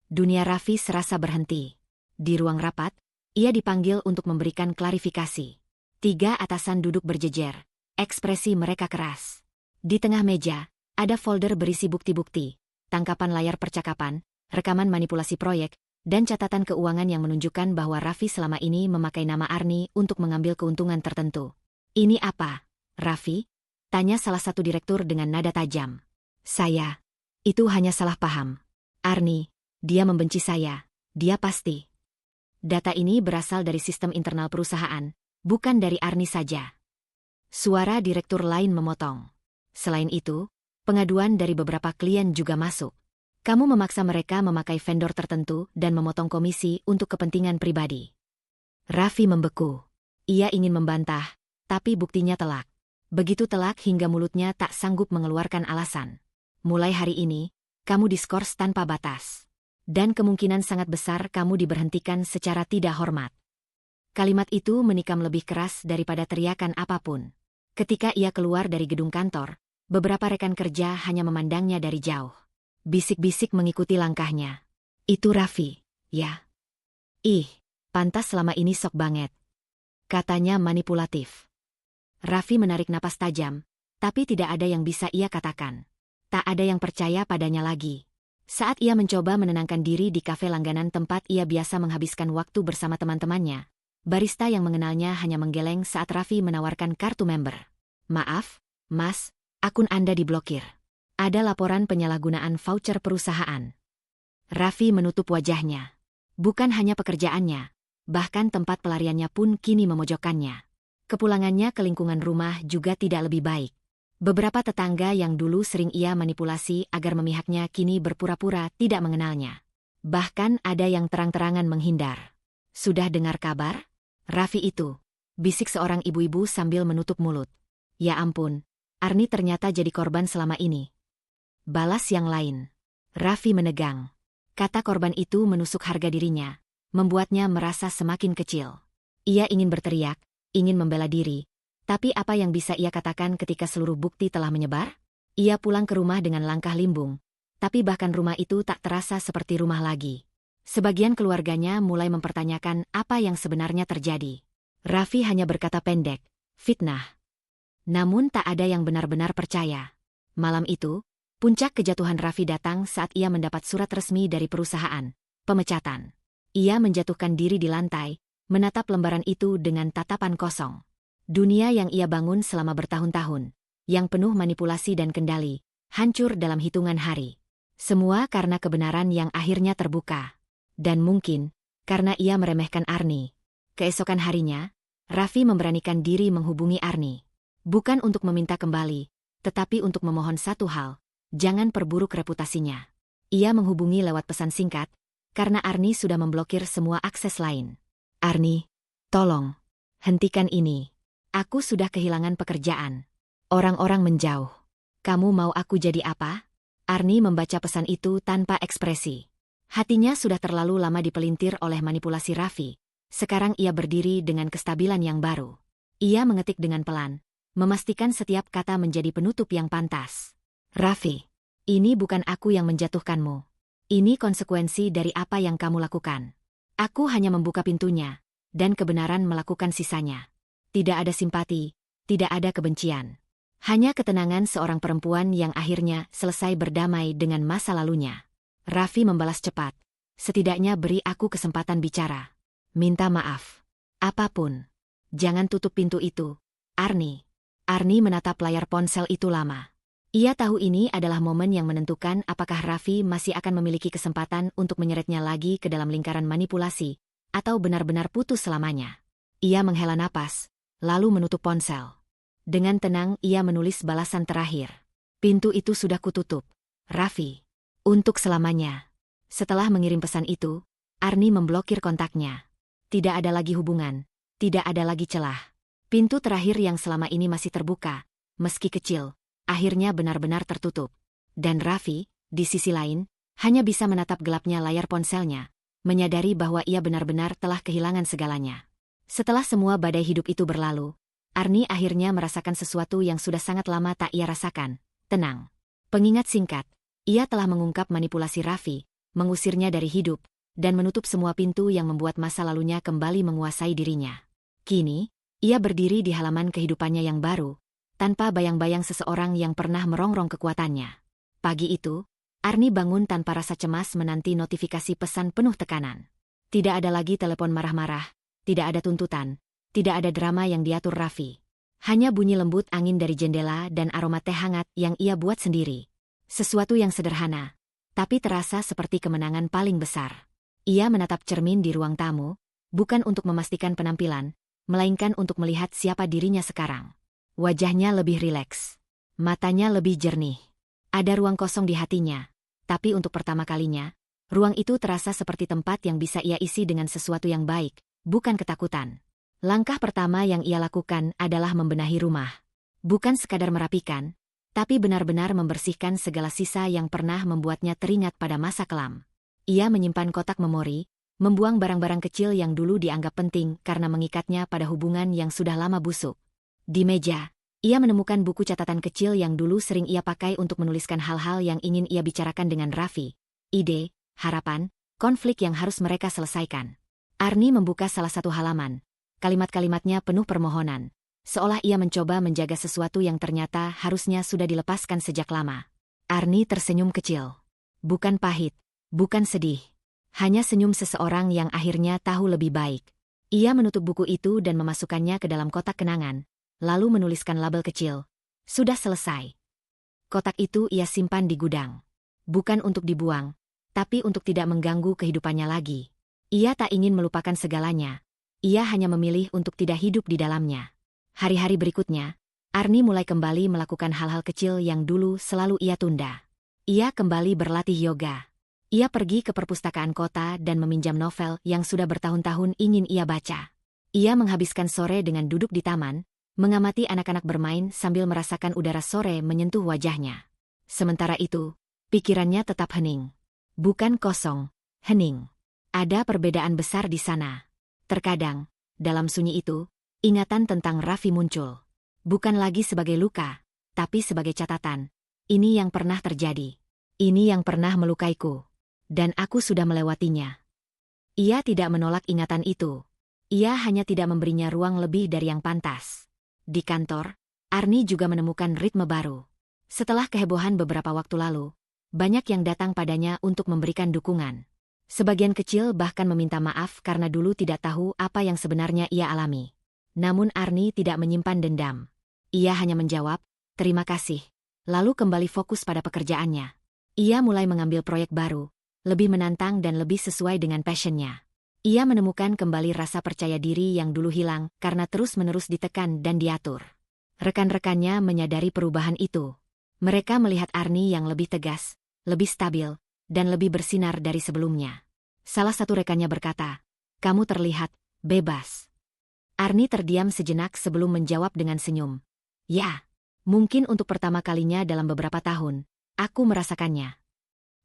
Dunia Raffi serasa berhenti. Di ruang rapat, ia dipanggil untuk memberikan klarifikasi. 3 atasan duduk berjejer, ekspresi mereka keras. Di tengah meja, ada folder berisi bukti-bukti, tangkapan layar percakapan, rekaman manipulasi proyek, dan catatan keuangan yang menunjukkan bahwa Raffi selama ini memakai nama Arni untuk mengambil keuntungan tertentu. "Ini apa, Raffi?" tanya salah satu direktur dengan nada tajam. "Saya. Itu hanya salah paham. Arni, dia membenci saya. Dia pasti." Data ini berasal dari sistem internal perusahaan, bukan dari Arni saja. Suara direktur lain memotong. "Selain itu, pengaduan dari beberapa klien juga masuk. Kamu memaksa mereka memakai vendor tertentu dan memotong komisi untuk kepentingan pribadi." Raffi membeku. Ia ingin membantah, tapi buktinya telak. Begitu telak hingga mulutnya tak sanggup mengeluarkan alasan. "Mulai hari ini, kamu diskors tanpa batas. Dan kemungkinan sangat besar kamu diberhentikan secara tidak hormat. Kalimat itu menikam lebih keras daripada teriakan apapun. Ketika ia keluar dari gedung kantor, beberapa rekan kerja hanya memandangnya dari jauh. Bisik-bisik mengikuti langkahnya. Itu Raffi, ya? Ih, pantas selama ini sok banget. Katanya manipulatif. Raffi menarik napas tajam, tapi tidak ada yang bisa ia katakan. Tak ada yang percaya padanya lagi. Saat ia mencoba menenangkan diri di kafe langganan tempat ia biasa menghabiskan waktu bersama teman-temannya, barista yang mengenalnya hanya menggeleng saat Raffi menawarkan kartu member. Maaf, Mas, akun Anda diblokir. Ada laporan penyalahgunaan voucher perusahaan. Raffi menutup wajahnya. Bukan hanya pekerjaannya, bahkan tempat pelariannya pun kini memojokkannya. Kepulangannya ke lingkungan rumah juga tidak lebih baik. Beberapa tetangga yang dulu sering ia manipulasi agar memihaknya kini berpura-pura tidak mengenalnya. Bahkan ada yang terang-terangan menghindar. Sudah dengar kabar? Raffi itu, bisik seorang ibu-ibu sambil menutup mulut. Ya ampun, Arni ternyata jadi korban selama ini. Balas yang lain. Raffi menegang. Kata korban itu menusuk harga dirinya, membuatnya merasa semakin kecil. Ia ingin berteriak, ingin membela diri. Tapi apa yang bisa ia katakan ketika seluruh bukti telah menyebar? Ia pulang ke rumah dengan langkah limbung, tapi bahkan rumah itu tak terasa seperti rumah lagi. Sebagian keluarganya mulai mempertanyakan apa yang sebenarnya terjadi. Raffi hanya berkata pendek, fitnah. Namun tak ada yang benar-benar percaya. Malam itu, puncak kejatuhan Raffi datang saat ia mendapat surat resmi dari perusahaan, pemecatan. Ia menjatuhkan diri di lantai, menatap lembaran itu dengan tatapan kosong. Dunia yang ia bangun selama bertahun-tahun, yang penuh manipulasi dan kendali, hancur dalam hitungan hari. Semua karena kebenaran yang akhirnya terbuka. Dan mungkin, karena ia meremehkan Arni. Keesokan harinya, Raffi memberanikan diri menghubungi Arni. Bukan untuk meminta kembali, tetapi untuk memohon satu hal, jangan perburuk reputasinya. Ia menghubungi lewat pesan singkat, karena Arni sudah memblokir semua akses lain. Arni, tolong, hentikan ini. Aku sudah kehilangan pekerjaan. Orang-orang menjauh. Kamu mau aku jadi apa? Arni membaca pesan itu tanpa ekspresi. Hatinya sudah terlalu lama dipelintir oleh manipulasi Raffi. Sekarang ia berdiri dengan kestabilan yang baru. Ia mengetik dengan pelan, memastikan setiap kata menjadi penutup yang pantas. Raffi, ini bukan aku yang menjatuhkanmu. Ini konsekuensi dari apa yang kamu lakukan. Aku hanya membuka pintunya, dan kebenaran melakukan sisanya. Tidak ada simpati, tidak ada kebencian. Hanya ketenangan seorang perempuan yang akhirnya selesai berdamai dengan masa lalunya. Raffi membalas cepat. Setidaknya beri aku kesempatan bicara. Minta maaf. Apapun. Jangan tutup pintu itu, Arni. Arni menatap layar ponsel itu lama. Ia tahu ini adalah momen yang menentukan apakah Raffi masih akan memiliki kesempatan untuk menyeretnya lagi ke dalam lingkaran manipulasi, atau benar-benar putus selamanya. Ia menghela napas, lalu menutup ponsel. Dengan tenang ia menulis balasan terakhir. Pintu itu sudah kututup, Raffi. Untuk selamanya. Setelah mengirim pesan itu, Arni memblokir kontaknya. Tidak ada lagi hubungan, tidak ada lagi celah. Pintu terakhir yang selama ini masih terbuka, meski kecil, akhirnya benar-benar tertutup. Dan Raffi, di sisi lain, hanya bisa menatap gelapnya layar ponselnya, menyadari bahwa ia benar-benar telah kehilangan segalanya. Setelah semua badai hidup itu berlalu, Arni akhirnya merasakan sesuatu yang sudah sangat lama tak ia rasakan, tenang. Pengingat singkat, ia telah mengungkap manipulasi Raffi, mengusirnya dari hidup, dan menutup semua pintu yang membuat masa lalunya kembali menguasai dirinya. Kini, ia berdiri di halaman kehidupannya yang baru, tanpa bayang-bayang seseorang yang pernah merongrong kekuatannya. Pagi itu, Arni bangun tanpa rasa cemas menanti notifikasi pesan penuh tekanan. Tidak ada lagi telepon marah-marah, tidak ada tuntutan, tidak ada drama yang diatur Raffi. Hanya bunyi lembut angin dari jendela dan aroma teh hangat yang ia buat sendiri. Sesuatu yang sederhana, tapi terasa seperti kemenangan paling besar. Ia menatap cermin di ruang tamu, bukan untuk memastikan penampilan, melainkan untuk melihat siapa dirinya sekarang. Wajahnya lebih rileks, matanya lebih jernih. Ada ruang kosong di hatinya, tapi untuk pertama kalinya, ruang itu terasa seperti tempat yang bisa ia isi dengan sesuatu yang baik, bukan ketakutan. Langkah pertama yang ia lakukan adalah membenahi rumah. Bukan sekadar merapikan, tapi benar-benar membersihkan segala sisa yang pernah membuatnya teringat pada masa kelam. Ia menyimpan kotak memori, membuang barang-barang kecil yang dulu dianggap penting karena mengikatnya pada hubungan yang sudah lama busuk. Di meja, ia menemukan buku catatan kecil yang dulu sering ia pakai untuk menuliskan hal-hal yang ingin ia bicarakan dengan Raffi. Ide, harapan, konflik yang harus mereka selesaikan. Arni membuka salah satu halaman. Kalimat-kalimatnya penuh permohonan. Seolah ia mencoba menjaga sesuatu yang ternyata harusnya sudah dilepaskan sejak lama. Arni tersenyum kecil. Bukan pahit, bukan sedih. Hanya senyum seseorang yang akhirnya tahu lebih baik. Ia menutup buku itu dan memasukkannya ke dalam kotak kenangan, lalu menuliskan label kecil. Sudah selesai. Kotak itu ia simpan di gudang. Bukan untuk dibuang, tapi untuk tidak mengganggu kehidupannya lagi. Ia tak ingin melupakan segalanya. Ia hanya memilih untuk tidak hidup di dalamnya. Hari-hari berikutnya, Arni mulai kembali melakukan hal-hal kecil yang dulu selalu ia tunda. Ia kembali berlatih yoga. Ia pergi ke perpustakaan kota dan meminjam novel yang sudah bertahun-tahun ingin ia baca. Ia menghabiskan sore dengan duduk di taman, mengamati anak-anak bermain sambil merasakan udara sore menyentuh wajahnya. Sementara itu, pikirannya tetap hening. Bukan kosong, hening. Ada perbedaan besar di sana. Terkadang, dalam sunyi itu, ingatan tentang Raffi muncul. Bukan lagi sebagai luka, tapi sebagai catatan. Ini yang pernah terjadi. Ini yang pernah melukaiku. Dan aku sudah melewatinya. Ia tidak menolak ingatan itu. Ia hanya tidak memberinya ruang lebih dari yang pantas. Di kantor, Arni juga menemukan ritme baru. Setelah kehebohan beberapa waktu lalu, banyak yang datang padanya untuk memberikan dukungan. Sebagian kecil bahkan meminta maaf karena dulu tidak tahu apa yang sebenarnya ia alami. Namun Arni tidak menyimpan dendam. Ia hanya menjawab, "Terima kasih." Lalu kembali fokus pada pekerjaannya. Ia mulai mengambil proyek baru, lebih menantang dan lebih sesuai dengan passion-nya. Ia menemukan kembali rasa percaya diri yang dulu hilang karena terus-menerus ditekan dan diatur. Rekan-rekannya menyadari perubahan itu. Mereka melihat Arni yang lebih tegas, lebih stabil, dan lebih bersinar dari sebelumnya. Salah satu rekannya berkata, "Kamu terlihat bebas." Arni terdiam sejenak sebelum menjawab dengan senyum. "Ya, mungkin untuk pertama kalinya dalam beberapa tahun, aku merasakannya."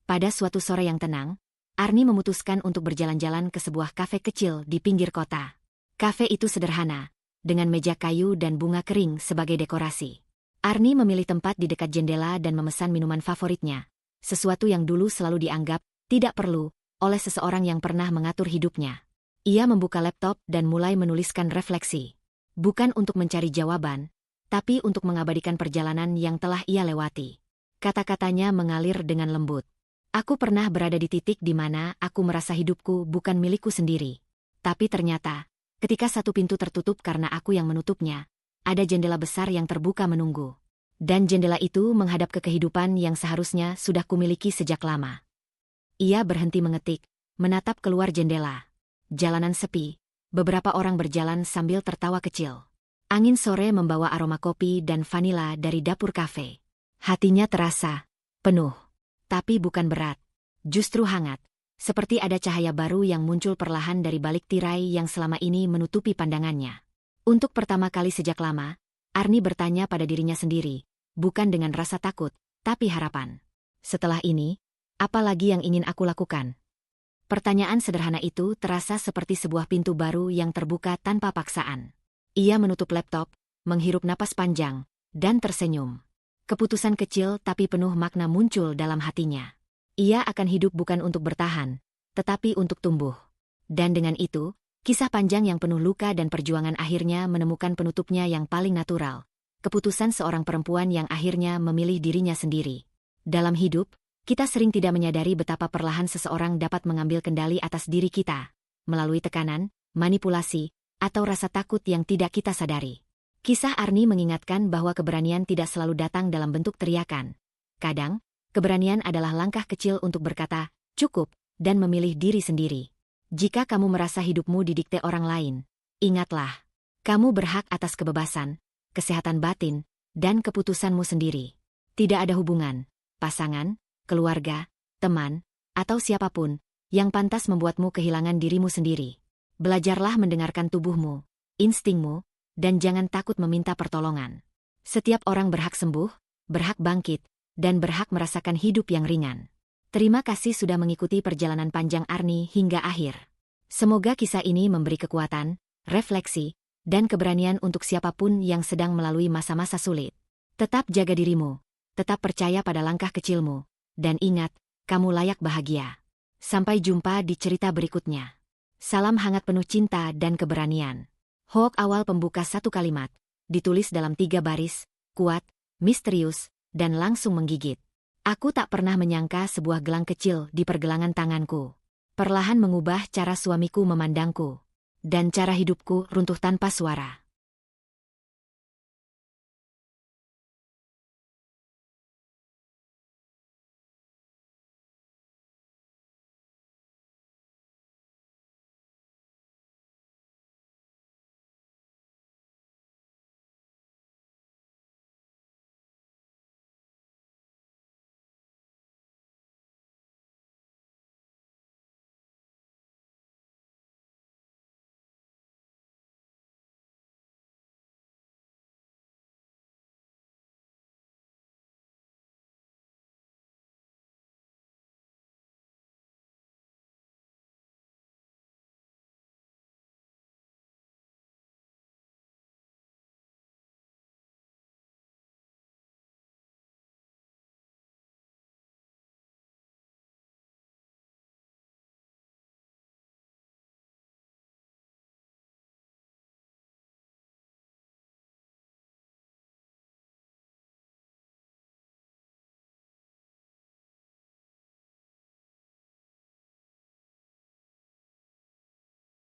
Pada suatu sore yang tenang, Arni memutuskan untuk berjalan-jalan ke sebuah kafe kecil di pinggir kota. Kafe itu sederhana, dengan meja kayu dan bunga kering sebagai dekorasi. Arni memilih tempat di dekat jendela dan memesan minuman favoritnya. Sesuatu yang dulu selalu dianggap tidak perlu oleh seseorang yang pernah mengatur hidupnya. Ia membuka laptop dan mulai menuliskan refleksi. Bukan untuk mencari jawaban, tapi untuk mengabadikan perjalanan yang telah ia lewati. Kata-katanya mengalir dengan lembut. "Aku pernah berada di titik di mana aku merasa hidupku bukan milikku sendiri. Tapi ternyata, ketika satu pintu tertutup karena aku yang menutupnya, ada jendela besar yang terbuka menunggu. Dan jendela itu menghadap ke kehidupan yang seharusnya sudah kumiliki sejak lama." Ia berhenti mengetik, menatap keluar jendela. Jalanan sepi, beberapa orang berjalan sambil tertawa kecil. Angin sore membawa aroma kopi dan vanila dari dapur kafe. Hatinya terasa penuh, tapi bukan berat. Justru hangat, seperti ada cahaya baru yang muncul perlahan dari balik tirai yang selama ini menutupi pandangannya. Untuk pertama kali sejak lama, Arni bertanya pada dirinya sendiri, bukan dengan rasa takut, tapi harapan. Setelah ini, apa lagi yang ingin aku lakukan? Pertanyaan sederhana itu terasa seperti sebuah pintu baru yang terbuka tanpa paksaan. Ia menutup laptop, menghirup napas panjang, dan tersenyum. Keputusan kecil tapi penuh makna muncul dalam hatinya. Ia akan hidup bukan untuk bertahan, tetapi untuk tumbuh. Dan dengan itu, kisah panjang yang penuh luka dan perjuangan akhirnya menemukan penutupnya yang paling natural. Keputusan seorang perempuan yang akhirnya memilih dirinya sendiri. Dalam hidup, kita sering tidak menyadari betapa perlahan seseorang dapat mengambil kendali atas diri kita, melalui tekanan, manipulasi, atau rasa takut yang tidak kita sadari. Kisah Arni mengingatkan bahwa keberanian tidak selalu datang dalam bentuk teriakan. Kadang, keberanian adalah langkah kecil untuk berkata, "Cukup," dan memilih diri sendiri. Jika kamu merasa hidupmu didikte orang lain, ingatlah, kamu berhak atas kebebasan, kesehatan batin, dan keputusanmu sendiri. Tidak ada hubungan, pasangan, keluarga, teman, atau siapapun yang pantas membuatmu kehilangan dirimu sendiri. Belajarlah mendengarkan tubuhmu, instingmu, dan jangan takut meminta pertolongan. Setiap orang berhak sembuh, berhak bangkit, dan berhak merasakan hidup yang ringan. Terima kasih sudah mengikuti perjalanan panjang Arni hingga akhir. Semoga kisah ini memberi kekuatan, refleksi, dan keberanian untuk siapapun yang sedang melalui masa-masa sulit. Tetap jaga dirimu, tetap percaya pada langkah kecilmu, dan ingat, kamu layak bahagia. Sampai jumpa di cerita berikutnya. Salam hangat penuh cinta dan keberanian. Hook awal pembuka satu kalimat, ditulis dalam 3 baris, kuat, misterius, dan langsung menggigit. Aku tak pernah menyangka sebuah gelang kecil di pergelangan tanganku perlahan mengubah cara suamiku memandangku, dan cara hidupku runtuh tanpa suara.